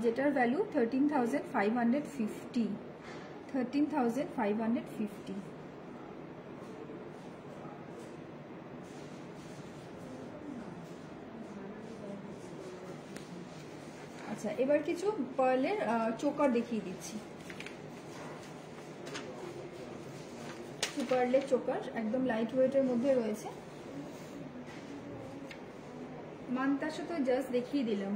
যেটার ভ্যালু 13,550, 13,550। আচ্ছা, এবার কিছু পার্লের চোকার দেখিয়ে দিচ্ছি। পার্লের চোকার একদম লাইট ওয়েটের মধ্যে রয়েছে। মানতাসা তো জাস্ট দেখিয়ে দিলাম,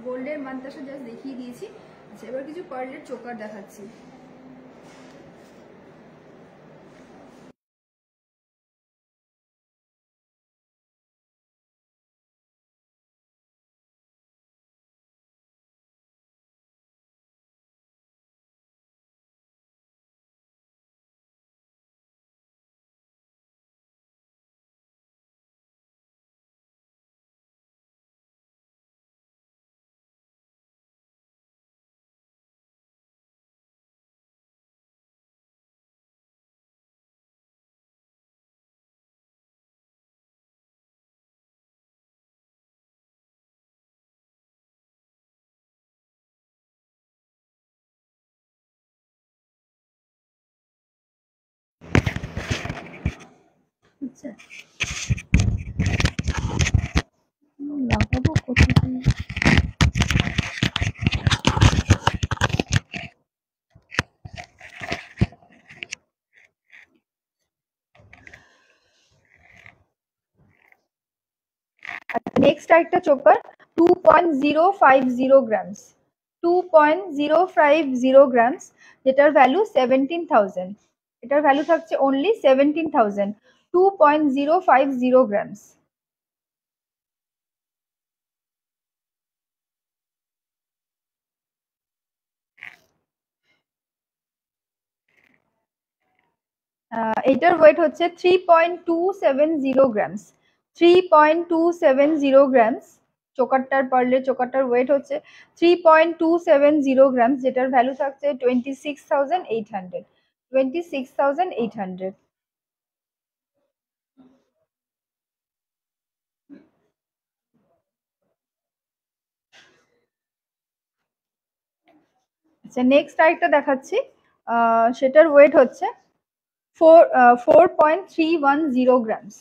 গোল্ডের মানতাসা জাস্ট দেখিয়ে দিয়েছি। আচ্ছা, এবার কিছু পার্লের চোকার দেখাচ্ছি। আচ্ছা, লাগাবো কোথায়? নেক্সট একটা চোকার 2.050 গ্রামস, 2.050 গ্রামস, যেটার ভ্যালু 17,000, এটার ভ্যালু থাকছে অনলি 17,000, 2.050 গ্রামস। এটার ওয়েট হচ্ছে 3.270 গ্রামস, 3.270 গ্রামস। চোকারটার পার্লের চোকারটার ওয়েট হচ্ছে 3.270 গ্রামস, যেটার ভ্যালু থাকছে 26,800, 26,800। আচ্ছা, নেক্সট আরেকটা দেখাচ্ছি, সেটার ওয়েট হচ্ছে 4.310 গ্রামস,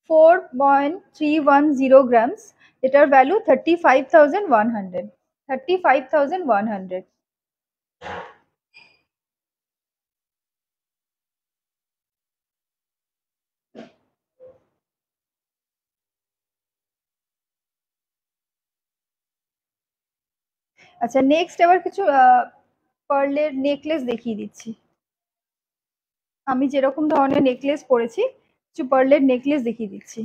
4.310 গ্রামস, এটার ভ্যালু 35,100, 35,100। আচ্ছা, নেক্সট এবার কিছু পার্লের নেকলেস দেখিয়ে দিচ্ছি। আমি যেরকম ধরনের নেকলেস পরেছি, কিছু পার্লের নেকলেস দেখিয়ে দিচ্ছি।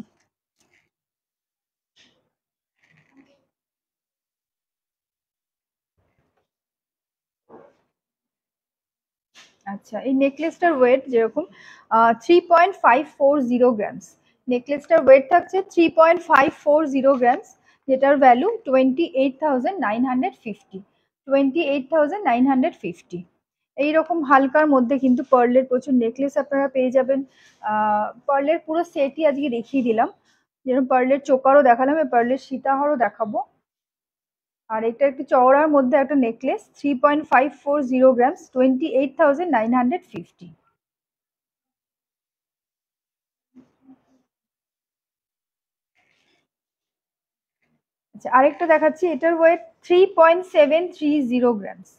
আচ্ছা, এই নেকলেসটার ওয়েট যেরকম 3.540 গ্রামস। নেকলেসটার ওয়েট থাকছে 3.540 গ্রামস, যেটার ভ্যালু 28,950। 28,950। এইরকম হালকার মধ্যে কিন্তু পার্লের প্রচুর নেকলেস আপনারা পেয়ে যাবেন। পার্লের পুরো সেটই আজকে দেখিয়ে দিলাম, যেরকম পার্লের চোকারও দেখালাম, পার্লের সীতাহারও দেখাবো। আর এটা একটু চওড়ার মধ্যে একটা নেকলেস, 3.540 গ্রামস, 28,950। আচ্ছা, আরেকটা দেখাচ্ছি, এটার ওয়েট 3.730 গ্রামস।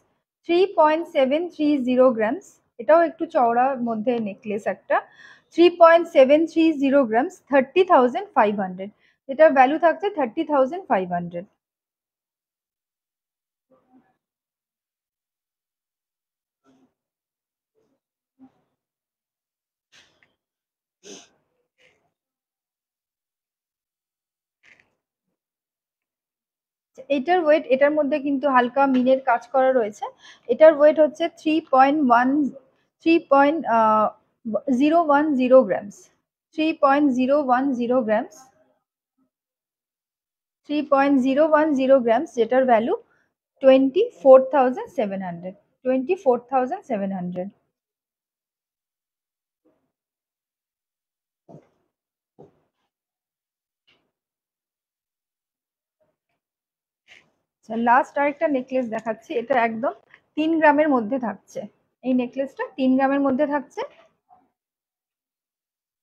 3.730 গ্রামস, এটাও একটু চওড়ার মধ্যে নেকলেস একটা। 3.730 গ্রামস, 30,500। এটার ভ্যালু থাকছে 30,500। এটার ওয়েট, এটার মধ্যে কিন্তু হালকা মিনের কাজ করা রয়েছে। এটার ওয়েট হচ্ছে 3.010 গ্রামস। 3.010 গ্রামস। 3.010 গ্রামস, যেটার ভ্যালু 24,700। 24,700। লাস্ট আরেকটা নেকলেস দেখাচ্ছি, এটা একদম 3 গ্রামের মধ্যে থাকছে। এই নেকলেসটা 3 গ্রামের মধ্যে থাকছে।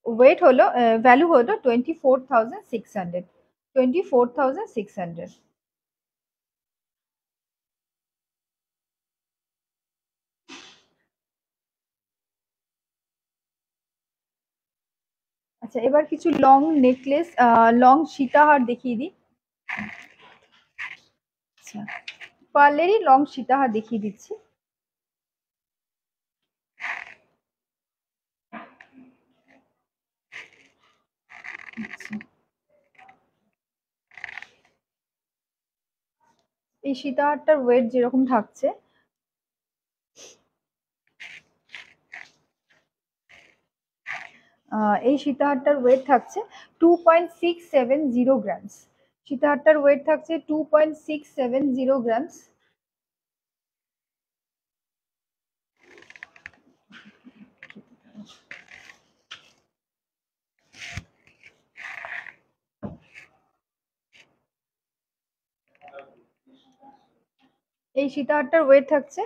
ওয়েট হলো, ভ্যালু হলো 24,600। 24,600। আচ্ছা, এবার কিছু লং নেকলেস, লং সীতাহার দেখিয়ে দিই। আচ্ছা, পার্লেরই লং সীতাহার দেখিয়ে দিচ্ছি। আচ্ছা, এই সীতাহারটার ওয়েট যেরকম থাকছে, এই সীতাহারটার ওয়েট থাকছে 2.670 গ্রামস। সীতাহারটার ওয়েট থাকছে 2.670 গ্রামস। এই সীতাহারটার ওয়েট থাকছে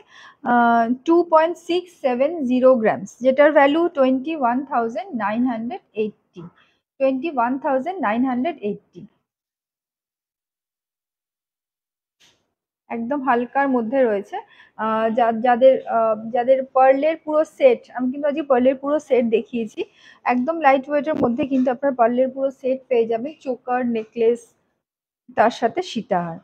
2.670 গ্রামস, যেটার ভ্যালু 21,980। 21,980। একদম হালকার মধ্যে রয়েছে। যাদের যাদের পার্লের পুরো সেট, আমি কিন্তু আজকে পার্লের পুরো সেট দেখিয়েছি। একদম লাইট ওয়েটের মধ্যে কিন্তু আপনার পার্লের পুরো সেট পেয়ে যাবেন, চোকার, নেকলেস, তার সাথে সীতাহার।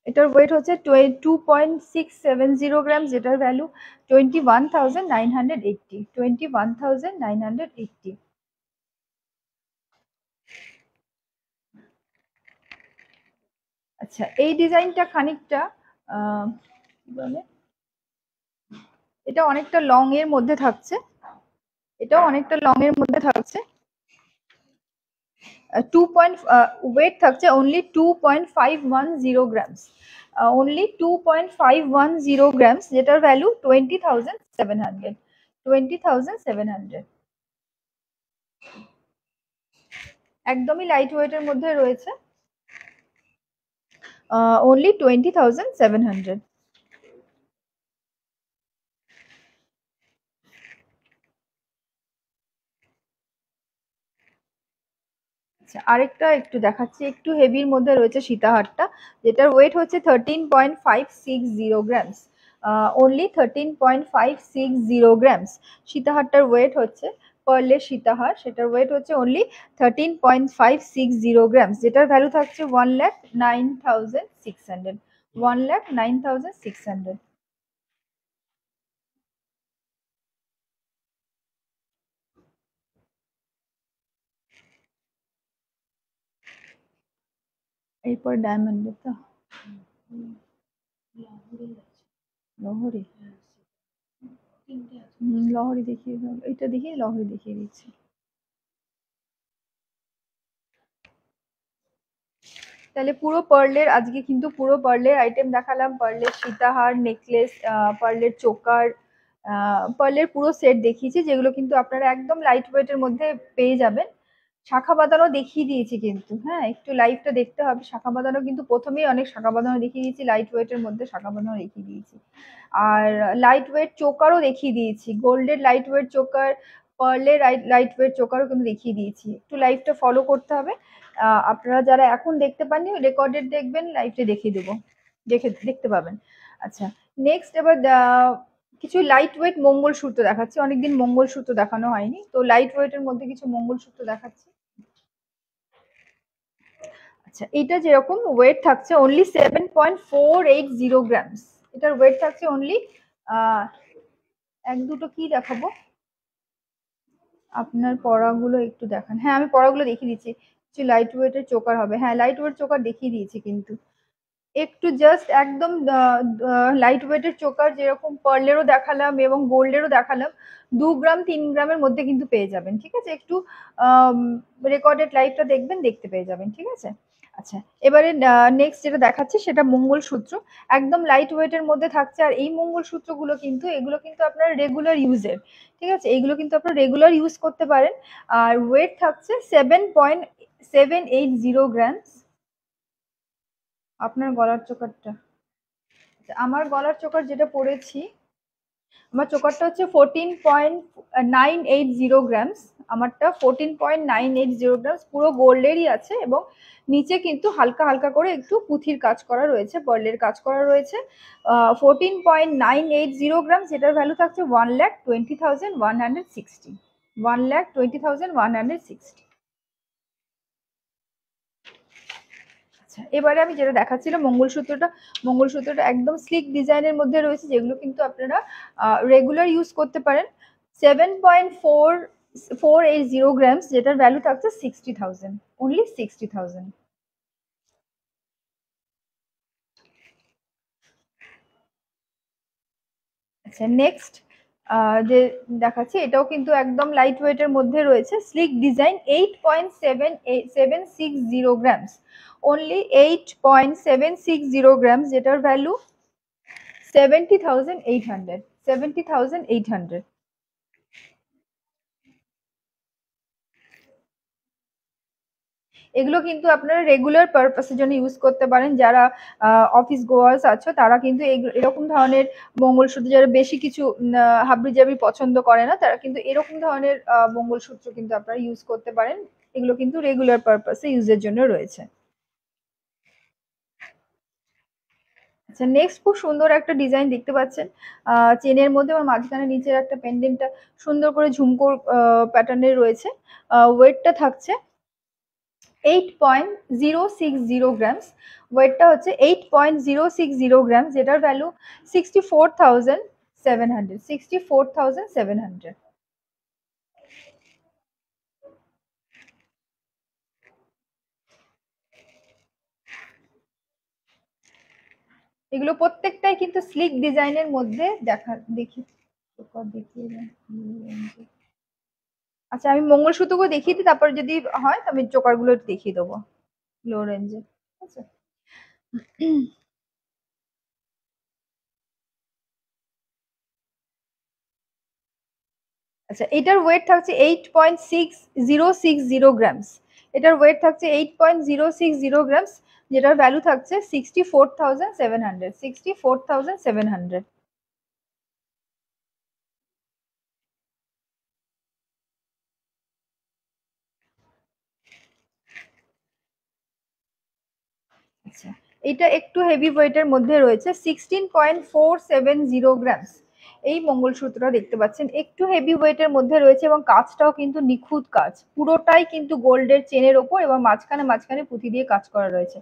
এটার ওয়েট হচ্ছে 2.670 গ্রাম, যেটার ভ্যালু 21,980। 21,980। আচ্ছা, এই ডিজাইনটা খানিকটা কি বলে, এটা অনেকটা লং এর মধ্যে থাকছে। এটাও অনেকটা লং এর মধ্যে থাকছে। ওয়েট থাকছে অনলি 2.510 গ্রামস। অনলি 2.510 গ্রামস, যেটার ভ্যালু 20,700। 20,700। একদমই লাইট ওয়েটের মধ্যে রয়েছে। অনলি 20,700। আচ্ছা, আরেকটা একটু দেখাচ্ছি, একটু হেভির মধ্যে রয়েছে সীতাহারটা, যেটার ওয়েট হচ্ছে 13.560 গ্রামস। Only 13.560 grams. সীতাহারটার ওয়েট হচ্ছে, পার্লের সীতাহার, সেটার ওয়েট হচ্ছে অনলি 13.560 গ্রামস, যেটার ভ্যালু থাকছে 1,09,600। 1,09,600। এরপর ডায়মন্ডের তো লহরি, লহরি দেখিয়ে দাও, এটা দেখিয়ে লহরি দেখিয়ে দিচ্ছি। তাহলে পুরো পার্লের আজকে কিন্তু পুরো পার্লের আইটেম দেখালাম, পার্লের সীতাহার, নেকলেস, পার্লের চোকার, পার্লের পুরো সেট দেখিয়েছি, যেগুলো কিন্তু আপনারা একদম লাইট ওয়েটের মধ্যে পেয়ে যাবেন। শাখা বাঁধানো দেখিয়ে দিয়েছি কিন্তু, হ্যাঁ একটু লাইভটা দেখতে হবে। শাখা বাঁধানো কিন্তু প্রথমেই অনেক শাখা বাঁধানো দেখিয়ে দিয়েছি, লাইট ওয়েটের মধ্যে শাখা বাঁধানো দেখিয়ে দিয়েছি। আর লাইট ওয়েট চোকারও দেখিয়ে দিয়েছি, গোল্ডের লাইট ওয়েট চোকার, পার্লের লাইট ওয়েট চোকারও কিন্তু দেখিয়ে দিয়েছি। একটু লাইভটা ফলো করতে হবে। আপনারা যারা এখন দেখতে পাননি রেকর্ডেড দেখবেন, লাইভে দেখিয়ে দেবো, দেখতে পাবেন। আচ্ছা নেক্সট এবার কিছু লাইট ওয়েট মঙ্গলসূত্র দেখাচ্ছি, অনেকদিন মঙ্গলসূত্র দেখানো হয়নি, তো লাইট ওয়েটের মধ্যে কিছু মঙ্গলসূত্র দেখাচ্ছি। আচ্ছা এটা যেরকম ওয়েট থাকছে অনলি 7.480 গ্রামস, এটার ওয়েট থাকছে অনলি এক দুটো কি দেখাবো, আপনার পড়াগুলো একটু দেখান। হ্যাঁ আমি পড়াগুলো দেখিয়ে দিচ্ছি। কিছু লাইট ওয়েটের চোকার হবে, হ্যাঁ লাইট ওয়েট চোকার দেখিয়ে দিয়েছি কিন্তু, একটু জাস্ট একদম লাইট ওয়েটের চোকার যেরকম পার্লেরও দেখালাম এবং গোল্ডেরও দেখালাম, 2 গ্রাম 3 গ্রামের মধ্যে কিন্তু পেয়ে যাবেন, ঠিক আছে। একটু রেকর্ডেড লাইভটা দেখবেন, দেখতে পেয়ে যাবেন, ঠিক আছে। আচ্ছা এবারে নেক্সট যেটা দেখাচ্ছি সেটা মঙ্গলসূত্র, একদম লাইট ওয়েটের মধ্যে থাকছে। আর এই মঙ্গলসূত্রগুলো কিন্তু এগুলো কিন্তু আপনার রেগুলার ইউজের, ঠিক আছে, এইগুলো কিন্তু আপনার রেগুলার ইউজ করতে পারেন। আর ওয়েট থাকছে 7.780 গ্রামস। আপনার গলার চোকারটা, আমার গলার চোকার যেটা পড়েছি, আমার চোকারটা হচ্ছে 14.980 গ্রামস, আমারটা 14.980 গ্রামস, পুরো গোল্ডেরই আছে এবং নিচে কিন্তু হালকা হালকা করে একটু পুঁথির কাজ করা রয়েছে, পার্লের কাজ করা রয়েছে। 14.980 গ্রামস, যেটার ভ্যালু থাকছে 1,20,160, 1,20,160। এবারে আমি যেটা দেখাচ্ছিলাম মঙ্গলসূত্রটা একদম স্লিক ডিজাইনের মধ্যে রয়েছে, যেগুলো কিন্তু আপনারা রেগুলার ইউজ করতে পারেন। 7.480 গ্রামস, যেটার ভ্যালু থাকছে 60,000, অনলি 60,000। আচ্ছা নেক্সট যে দেখাচ্ছি এটাও কিন্তু একদম লাইট ওয়েটের মধ্যে রয়েছে, slick design, 8.760 grams, only 8.760 grams, যেটার ভ্যালু 70,800, 70,800। এগুলো কিন্তু আপনারা রেগুলার পারপাসের জন্য ইউজ করতে পারেন, যারা অফিস গোয়ার্স আছো তারা কিন্তু এরকম ধরনের মঙ্গলসূত্র, যারা বেশি কিছু হাবড়ি পছন্দ করে না, তারা কিন্তু এরকম ধরনের মঙ্গলসূত্র কিন্তু আপনারা ইউজ করতে পারেন। এগুলো কিন্তু রেগুলার পারপাসে ইউজের জন্য রয়েছে। আচ্ছা নেক্সট খুব সুন্দর একটা ডিজাইন দেখতে পাচ্ছেন, চেনের মধ্যে আমার মাঝখানে নিচের একটা পেন্ডেন্টটা সুন্দর করে ঝুমকোর প্যাটার্নের রয়েছে। ওয়েটটা থাকছে 8.060 গ্রামস, ওয়েটটা হচ্ছে 8.060 গ্রামস, যেটার ভ্যালু 64,700, 64,700। এগুলো প্রত্যেকটাই কিন্তু স্লিক ডিজাইনের মধ্যে আচ্ছা আমি মঙ্গলসূত্রগুলো দেখিয়ে দিই, তারপর যদি হয় আমি চোকারগুলো দেখিয়ে দেবো লো রেঞ্জে, ঠিক আছে। আচ্ছা এটার ওয়েট থাকছে 8.6060 গ্রামস, এটার ওয়েট থাকছে 8.060 গ্রামস, যেটার ভ্যালু থাকছে 64,700, 64,700। আচ্ছা এটা একটু হেভি ওয়েটের মধ্যে রয়েছে, 16.470 গ্রামস, এই মঙ্গলসূত্রটা দেখতে পাচ্ছেন একটু হেভি ওয়েটের মধ্যে রয়েছে এবং কাজটাও কিন্তু নিখুঁত কাজ, পুরোটাই কিন্তু গোল্ডের চেনের ওপর এবং মাঝখানে মাঝখানে পুঁথি দিয়ে কাজ করা রয়েছে,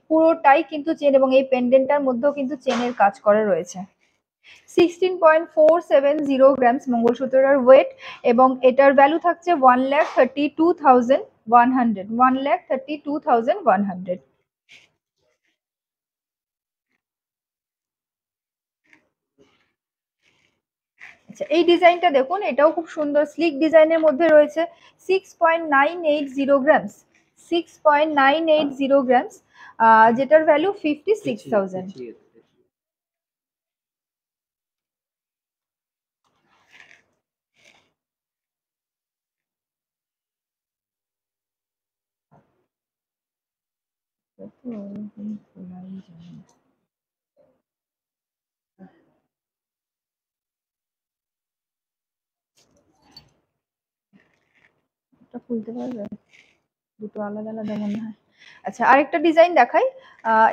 পুরোটাই কিন্তু চেন এবং এই পেন্ডেন্টটার মধ্যেও কিন্তু চেনের কাজ করা রয়েছে। 16.470 গ্রামস মঙ্গলসূত্রটার ওয়েট এবং এটার ভ্যালু থাকছে 1,32,100, 1,32,100। আচ্ছা, এই ডিজাইনটা দেখুন, এটাও খুব সুন্দর স্লিক ডিজাইনের মধ্যে রয়েছে। 6.980 গ্রামস, 6.980 গ্রামস, যেটার ভ্যালু 56,000। এটা খুলতে পারবে, দুটো আলাদা আলাদা মনে হয়। আচ্ছা, আরেকটা ডিজাইন দেখাই।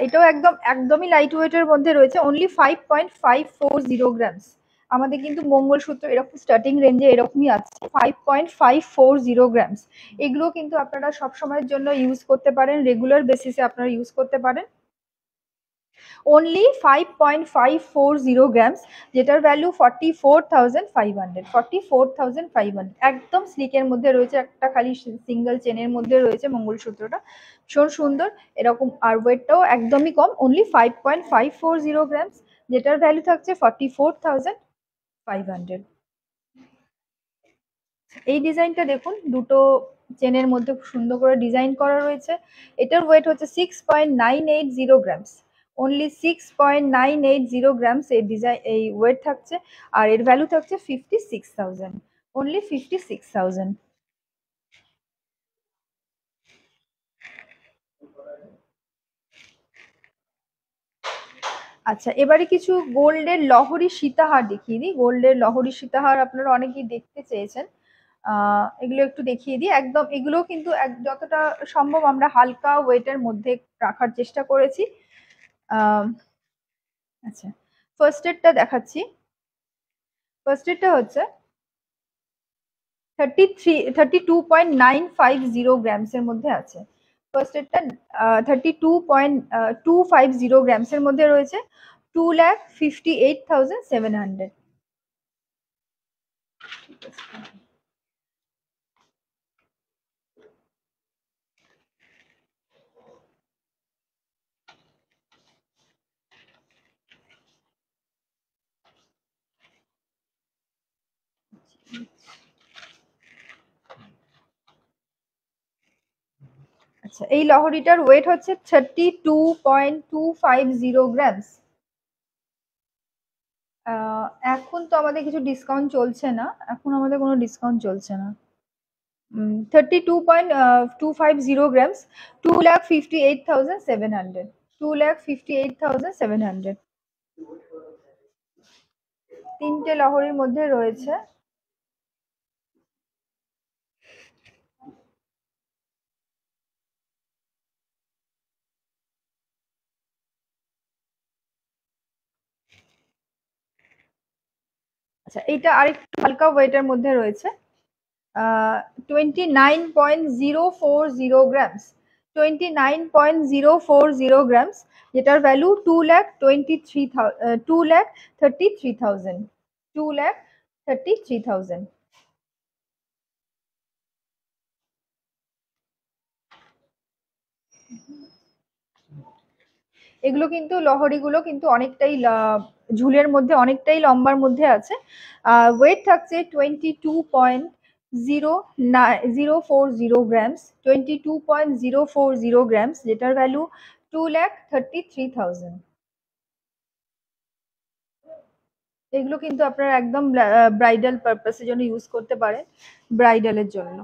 এটাও একদমই লাইট ওয়েটের মধ্যে রয়েছে, অনলি 5.540 গ্রামস। আমাদের কিন্তু মঙ্গলসূত্র এরকম স্টার্টিং রেঞ্জে এরকমই আছে, 5.540 গ্রামস। এগুলো কিন্তু আপনারা সব সময়ের জন্য ইউজ করতে পারেন, রেগুলার বেসিসে আপনারা ইউজ করতে পারেন। অনলি 5.540 গ্রামস, যেটার ভ্যালু 44,500, 44,500। একদম স্লিকের মধ্যে রয়েছে, একটা খালি সিঙ্গেল চেনের মধ্যে রয়েছে মঙ্গলসূত্রটা, ভীষণ সুন্দর এরকম। আর ওয়েটটাও একদমই কম, অনলি 5.540 গ্রামস, যেটার ভ্যালু থাকছে 44,500। এই ডিজাইনটা দেখুন, দুটো চেনের মধ্যে সুন্দর করে ডিজাইন করা রয়েছে। এটার ওয়েট হচ্ছে 6.980 গ্রামস, অনলি 6.980 গ্রামস এই ওয়েট থাকছে। আর এর ভ্যালু থাকছে 56,000, অনলি 56,000। আচ্ছা, এবারে কিছু গোল্ডের লহরী সীতাহার দেখিয়ে দিই। গোল্ডের লহরী সীতাহার আপনারা অনেকেই দেখতে চেয়েছেন, এগুলো একটু দেখিয়ে দিই। একদম এগুলো কিন্তু যতটা সম্ভব আমরা হালকা ওয়েটের মধ্যে রাখার চেষ্টা করেছি। আচ্ছা, ফার্স্ট এডটা দেখাচ্ছি। ফার্স্ট এডটা হচ্ছে 32.950 গ্রামস এর মধ্যে আছে। ফার্স্ট এডটা 32.250 গ্রামস এর মধ্যে রয়েছে, 2,58,700। আচ্ছা, এই লহরীটার ওয়েট হচ্ছে 32.250 গ্রামস। এখন তো আমাদের কিছু ডিসকাউন্ট চলছে না, এখন আমাদের কোনো ডিসকাউন্ট চলছে না। 32.250 গ্রামস, 2,58,700, 2,58,700। তিনটে লহরীর মধ্যে রয়েছে। আচ্ছা, এইটা আরেকটু হালকা ওয়েটের মধ্যে রয়েছে, 29.040 গ্রামস, 29.040 গ্রামস, যেটার ভ্যালু 2,33,000, 2,33,000। এগুলো কিন্তু লহরীগুলো কিন্তু অনেকটাই ঝুলের মধ্যে অনেকটাই লম্বার মধ্যে আছে। ওয়েট থাকছে 22.040 গ্রামস, 22.040 গ্রামস, যেটার ভ্যালু 2,33,000। এগুলো কিন্তু আপনারা একদম ব্রাইডাল পারপাসের জন্য ইউজ করতে পারেন, ব্রাইডালের জন্য।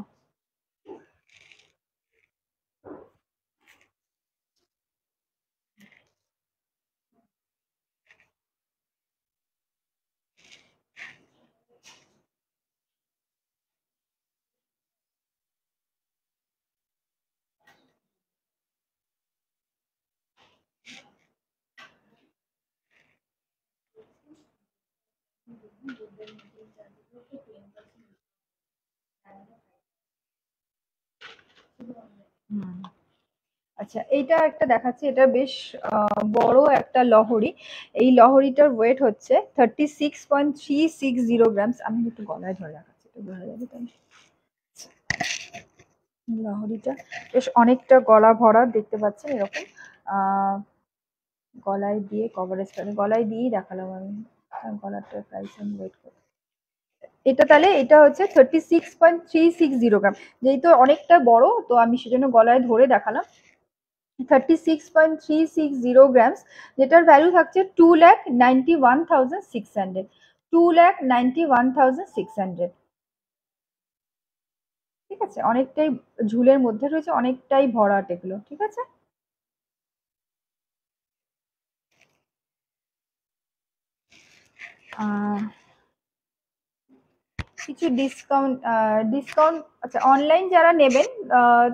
আচ্ছা, এইটা একটা দেখাচ্ছি, এটা বেশ বড় একটা লহরী। এই লহরীটার ওয়েট হচ্ছে 36.360 গ্রামস। আমি একটু গলায় ধরে রাখাচ্ছি, একটু বোঝা যাবে তাই। লহরীটা বেশ অনেকটা গলা ভরা দেখতে পাচ্ছেন এরকম। গলায় দিয়ে কভারেজটা গলায় দিয়েই দেখালাম আমি। গলাটার প্রাইস আমি ওয়েট করি। এটা তাহলে এটা হচ্ছে 36.360 গ্রাম। যেহেতু অনেকটা বড় তো আমি সেজন্য গলায় ধরে দেখালাম। 36.360 গ্রামস, যেটার ভ্যালু থাকছে 2,91,600। 2,91,600। ঠিক আছে, অনেকটাই ঝুলের মধ্যে রয়েছে, অনেকটাই ভরাট এগুলো। ঠিক আছে, কিছু ডিসকাউন্ট। আচ্ছা, অনলাইন যারা নেবেন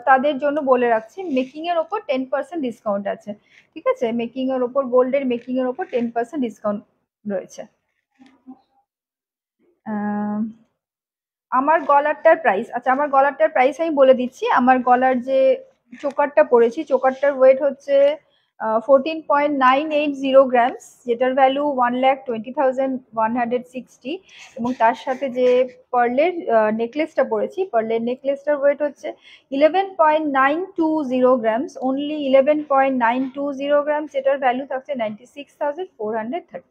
তাদের জন্য বলে রাখছি, মেকিং এর ওপর 10% ডিসকাউন্ট আছে। ঠিক আছে, মেকিং এর ওপর, গোল্ডের মেকিং এর ওপর 10% ডিসকাউন্ট রয়েছে। আমার গলারটার প্রাইস, আচ্ছা আমার গলারটার প্রাইস আমি বলে দিচ্ছি। আমার গলার যে চোকারটা পরেছি, চোকারটার ওয়েট হচ্ছে 14.980 গ্রামস, যেটার ভ্যালু 1,20,160। এবং তার সাথে যে পার্লের নেকলেসটা পরেছি, পার্লের নেকলেসটার ওয়েট হচ্ছে 11.920 গ্রামস, অনলি 11.920 গ্রামস, যেটার ভ্যালু থাকছে 96,430।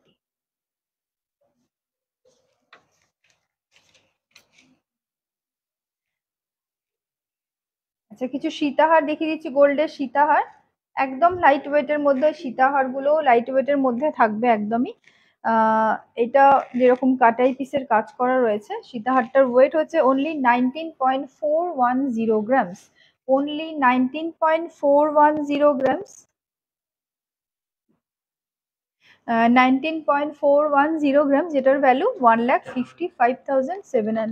আচ্ছা, কিছু সীতাহার দেখিয়ে দিচ্ছি, গোল্ডের সীতাহার। একদম লাইট ওয়েটের মধ্যে, সীতাহার গুলো লাইট ওয়েটের মধ্যে থাকবে একদমই। এটা যেরকম কাটাই পিসের কাজ করা রয়েছে, সীতাহারটার ওয়েট হচ্ছে অনলি 19.410 গ্রামস। Only 19.410 grams. 19.410 গ্রাম, যেটার ভ্যালু 1,55,700।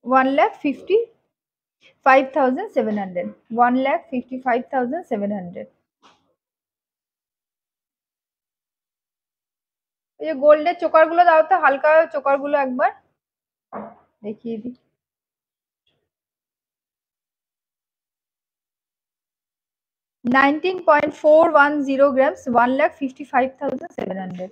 1,55,700। 1,55,700। এই যে গোল্ডের চোকার গুলো দাও তো, হালকা চোকার গুলো একবার দেখিয়ে দিই। $19.410 grams, 1,55,700।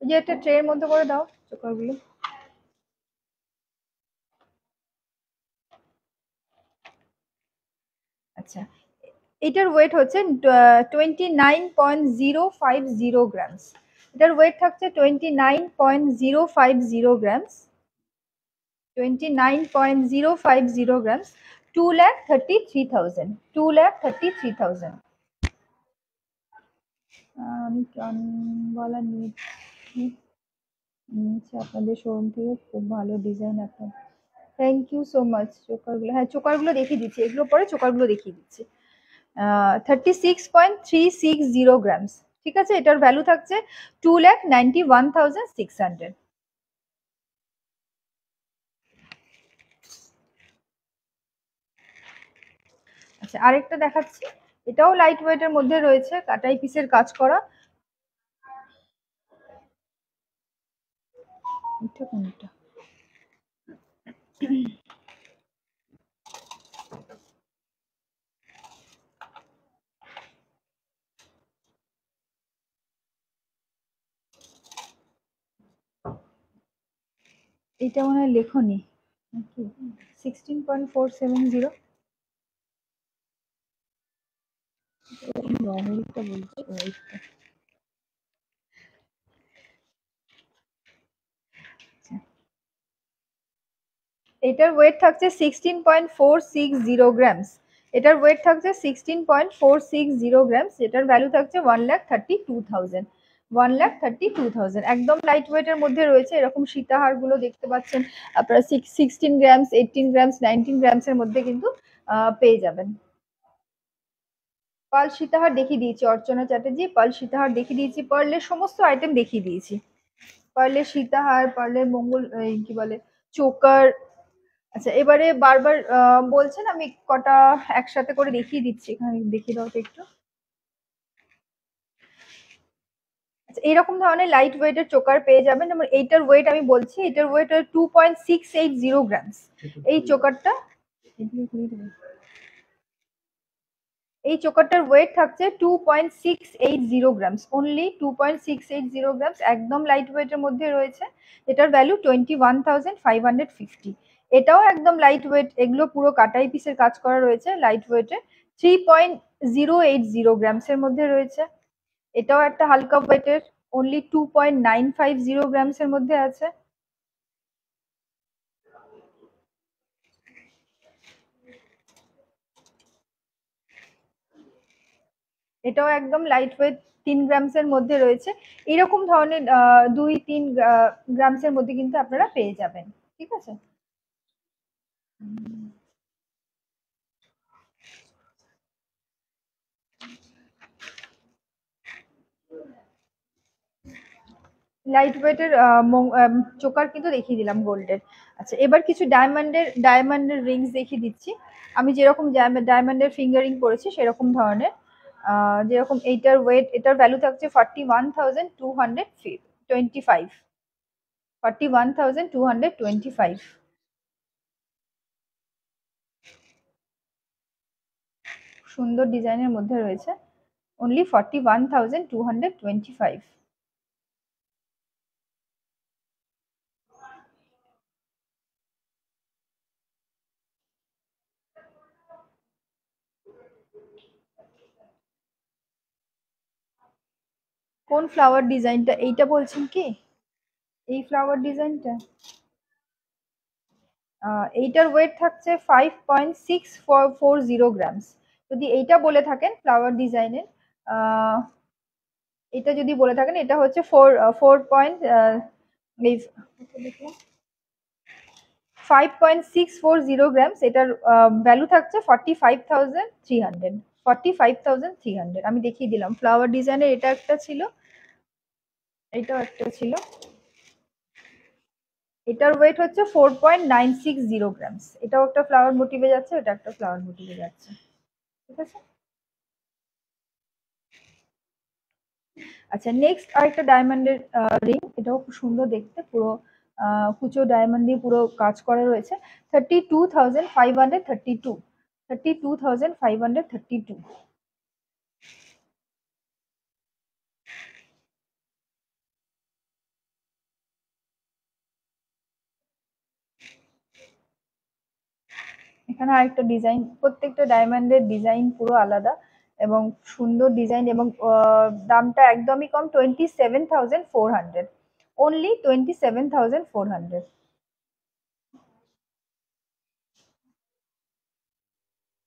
এই যে একটা ট্রের মধ্যে করে দাও চোকারগুলো। আচ্ছা, এটার ওয়েট হচ্ছে 29.050 গ্রামস। এটার ওয়েট থাকছে 29.050 গ্রামস। 29.050 গ্রামস। 2,33,000। 2,33,000। আমি কানবালা নিচ্ছি, আপনাদের শোরুম থেকে খুব ভালো ডিজাইন আপনার। Thank you so much. চোকারগুলো, হ্যাঁ চোকারগুলো দেখিয়ে দিচ্ছি, এগুলো পরে চোকারগুলো দেখিয়ে দিচ্ছি। 36.360 গ্রামস। ঠিক আছে, এটার ভ্যালু থাকছে 2,91,600। আচ্ছা, আরেকটা দেখাচ্ছি, এটাও লাইট ওয়েটের মধ্যে রয়েছে, কাটাই পিসের কাজ করা। এটা কোনটা? এটা মনে হয় লেখনি নাকি? 16.470। রহরিটা বলছি, ওইটা। এটার ওয়েট থাকছে 16.460 গ্রামস। এটার ওয়েট থাকছে 16.460 গ্রামস, যেটার ভ্যালু থাকছে 1,32,000। 1,32,000 একদম লাইট ওয়েটের মধ্যে রয়েছে। এরকম সীতাহার গুলো দেখতে পাচ্ছেন আপনারা 16 গ্রামস, 18 গ্রামস, 19 গ্রামস এর মধ্যে কিন্তু পেয়ে যাবেন। পার্ল সীতাহার দেখিয়ে দিয়েছি, অর্চনা চ্যাটার্জি পার্ল সীতাহার দেখিয়ে দিয়েছি, পার্লের সমস্ত আইটেম দেখিয়ে দিয়েছি। পার্লের সীতাহার, পার্লের মঙ্গল কি বলে চোকার। আচ্ছা, এবারে বারবার বলছেন, আমি কটা একসাথে করে দেখিয়ে দিচ্ছি, এখানে দেখিয়ে দাও তো একটু। আচ্ছা, এইরকম ধরনের লাইট ওয়েটের চোকার পেয়ে যাবেন। এবং এইটার ওয়েট আমি বলছি, এটার ওয়েট 2.680 গ্রামস। এই চোকারটা, এই চোকারটার ওয়েট থাকছে 2.680 গ্রামস, অনলি 2.680 গ্রামস, একদম লাইট ওয়েটের মধ্যে রয়েছে। এটার ভ্যালু 21,550। এটাও একদম লাইট ওয়েট, এগুলো পুরো কাটাই পিসের কাজ করা রয়েছে, লাইট ওয়েটে 3.080 গ্রামসের মধ্যে রয়েছে। এটাও একটা হালকা ওয়েটের, অনলি 2.950 গ্রামসের মধ্যে আছে। এটাও একদম লাইট ওয়েট, 3 গ্রামসের মধ্যে রয়েছে। এরকম ধরনের 2-3 গ্রামসের মধ্যে কিন্তু আপনারা পেয়ে যাবেন। ঠিক আছে, লাইট ওয়েটের চোকার কিন্তু দেখিয়ে দিলাম গোল্ডের। আচ্ছা, এবার কিছু ডায়মন্ডের রিংস দেখিয়ে দিচ্ছি। আমি যেরকম ডায়মন্ডের ফিঙ্গারিং করেছি সেরকম ধরনের, যেরকম এইটার ওয়েট, এটার ভ্যালু থাকছে 41,225, 41,225। সুন্দর ডিজাইনের মধ্যে রয়েছে, অনলি 41,225। কোন ফ্লাওয়ার ডিজাইনটা, এইটা বলছেন কি? এই ফ্লাওয়ার ডিজাইনটা, এইটার ওয়েট থাকছে 5.640 গ্রামস। যদি এইটা বলে থাকেন ফ্লাওয়ার ডিজাইনের, এটা যদি বলে থাকেন, এটা হচ্ছে 5.640 গ্রামস। এটার ভ্যালু থাকছে 45,300, 45,300। আমি দেখিয়ে দিলাম ফ্লাওয়ার ডিজাইনের, এটা একটা ছিল, এটাও একটা ছিল। এটার ওয়েট হচ্ছে 4.960 গ্রামস। এটাও একটা ফ্লাওয়ার মোটিভে যাচ্ছে, এটা একটা ফ্লাওয়ার মোটিভে যাচ্ছে। ঠিক আছে, আচ্ছা, নেক্সট আরেকটা ডায়মন্ডের রিং, এটাও খুব সুন্দর দেখতে, পুরো কুচো ডায়মন্ড দিয়ে পুরো কাজ করা রয়েছে। 32,532, 32,532। এখানে আরেকটা ডিজাইন, প্রত্যেকটা ডায়মন্ডের ডিজাইন পুরো আলাদা এবং সুন্দর ডিজাইন, এবং দামটা একদমই কম, 27,400, অনলি 27,400,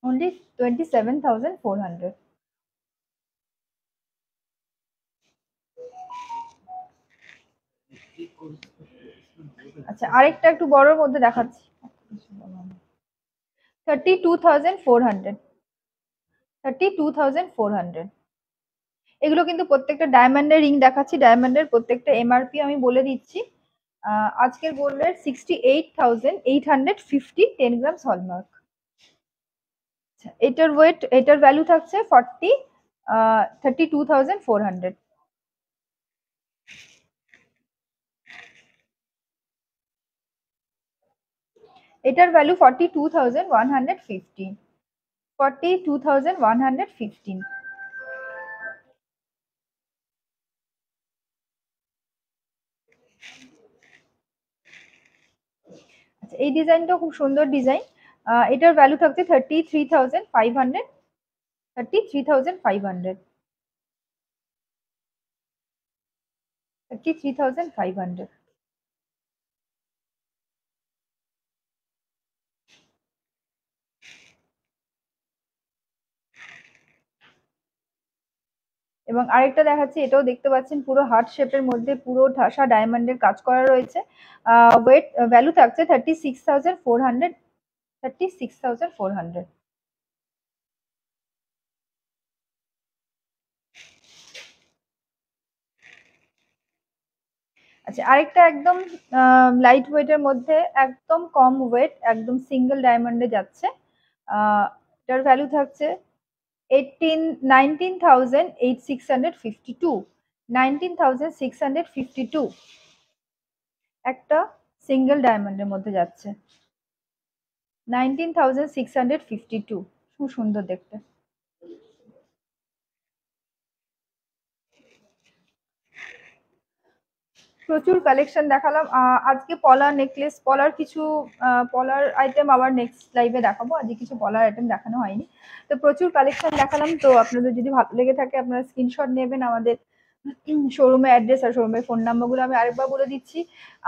অনলি 27,400। আচ্ছা, আরেকটা একটু বড়র মধ্যে দেখাচ্ছি, 32,400, 32,400। এগুলো কিন্তু প্রত্যেকটা ডায়মন্ডের রিং দেখাচ্ছি, ডায়মন্ডের প্রত্যেকটা এমআরপি আমি বলে দিচ্ছি। আজকের গোল্ডের 68,850, 10 গ্রামস হলমার্ক। এটার ওয়েট, এটার ভ্যালু থাকছে 32,400। এটার ভ্যালু 42,115, 42,115। আচ্ছা, এই ডিজাইনটাও খুব সুন্দর ডিজাইন। এটার ভ্যালু থাকছে 33,500, 33,500, 33,500। এবং আরেকটা দেখাচ্ছি, এটাও দেখতে পাচ্ছেন পুরো হার্ট শেপের মধ্যে পুরো ঠাসা ডায়মন্ডের কাজ করা রয়েছে। ওয়েট ভ্যালু থাকছে 36,400, 36,400। আচ্ছা, আরেকটা একদম লাইট ওয়েটের মধ্যে, একদম কম ওয়েট, একদম সিঙ্গেল ডায়মন্ডে যাচ্ছে। এটার ভ্যালু থাকছে 19,652, 19,652 একটা সিঙ্গেল ডায়মন্ডের মধ্যে যাচ্ছে। 19,652, খুব সুন্দর দেখতে। প্রচুর কালেকশন দেখালাম আজকে। পলার নেকলেস, পলার কিছু পলার আইটেম আবার নেক্সট লাইভে দেখাবো, আজকে কিছু পলার আইটেম দেখানো হয়নি। তো প্রচুর কালেকশন দেখালাম। তো আপনাদের যদি ভালো লেগে থাকে আপনারা স্ক্রিনশট নেবেন। আমাদের শোরুমের অ্যাড্রেস আর শোরুমের ফোন নাম্বারগুলো আমি আরেকবার বলে দিচ্ছি।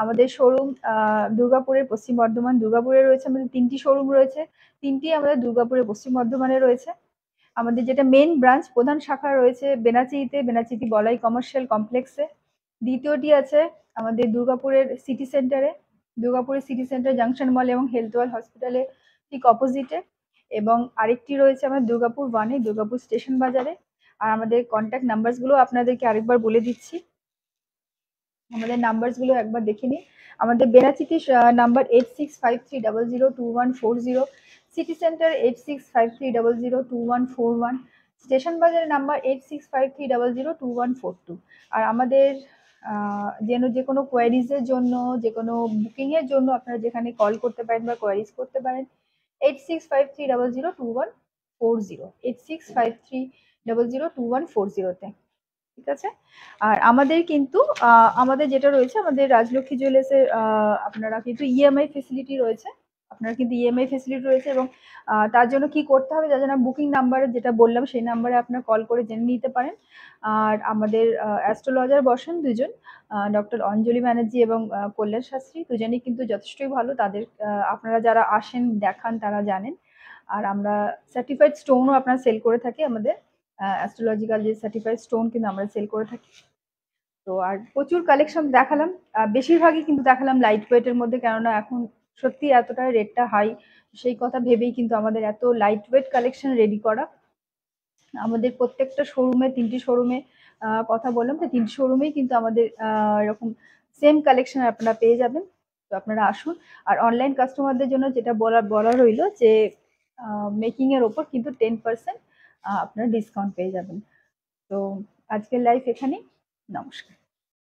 আমাদের শোরুম দুর্গাপুরের পশ্চিম বর্ধমান দুর্গাপুরে রয়েছে। আমাদের 3টি শোরুম রয়েছে, 3টি আমাদের দুর্গাপুরের পশ্চিম বর্ধমানে রয়েছে। আমাদের যেটা মেন ব্রাঞ্চ প্রধান শাখা রয়েছে বেনাচিতে, বেনাচিতি বলাই কমার্শিয়াল কমপ্লেক্সে। দ্বিতীয়টি আছে আমাদের দুর্গাপুরের সিটি সেন্টারে, দুর্গাপুরের সিটি সেন্টার জাংশন মল এবং হেলথ ওয়াল হসপিটালে ঠিক অপোজিটে। এবং আরেকটি রয়েছে আমাদের দুর্গাপুর 1-এ, দুর্গাপুর স্টেশন বাজারে। আর আমাদের কন্ট্যাক্ট নাম্বারসগুলো আপনাদেরকে আরেকবার বলে দিচ্ছি। আমাদের নাম্বারসগুলো একবার দেখে নিই। আমাদের Benachiti number 8653002140, city centre 8653002141, station বাজারের নাম্বার 8653002142। আর আমাদের যে কোনো কোয়ারিজের জন্য, যে কোনো বুকিংয়ের জন্য আপনারা যেখানে কল করতে পারেন বা কোয়ারিজ করতে পারেন 8653002140, 8653002140-তে। ঠিক আছে। আর আমাদের কিন্তু আমাদের যেটা রয়েছে, আমাদের রাজলক্ষ্মী জুয়েলার্সের আপনারা কিন্তু ইএমআই ফেসিলিটি রয়েছে। আপনার কিন্তু ইএমআই ফেসিলিটি রয়েছে এবং তার জন্য কি করতে হবে, যার জন্য বুকিং নাম্বারে যেটা বললাম সেই নাম্বারে আপনার কল করে জেনে নিতে পারেন। আর আমাদের অ্যাস্ট্রোলজার বসেন দুজন, ডক্টর অঞ্জলি ব্যানার্জি এবং কল্যাণ শাস্ত্রী, দুজনেই কিন্তু যথেষ্টই ভালো। তাদের আপনারা যারা আসেন দেখান তারা জানেন। আর আমরা সার্টিফাইড স্টোনও আপনারা সেল করে থাকি। আমাদের অ্যাস্ট্রোলজিক্যাল যে সার্টিফাইড স্টোন কিন্তু আমরা সেল করে থাকি। তো আর প্রচুর কালেকশন দেখালাম, বেশিরভাগই কিন্তু দেখালাম লাইট ওয়েটের মধ্যে, কেননা এখন সত্যি এতটা রেটটা হাই, সেই কথা ভেবেই কিন্তু আমাদের এত লাইট ওয়েট কালেকশন রেডি করা। আমাদের প্রত্যেকটা শোরুমে, 3টি শোরুমে কথা বললাম, তো 3টি শোরুমেই কিন্তু আমাদের এরকম সেম কালেকশন আপনারা পেয়ে যাবেন। তো আপনারা আসুন। আর অনলাইন কাস্টমারদের জন্য যেটা বলা রইল যে মেকিংয়ের ওপর কিন্তু 10% আপনারা ডিসকাউন্ট পেয়ে যাবেন। তো আজকের লাইভ এখানেই। নমস্কার।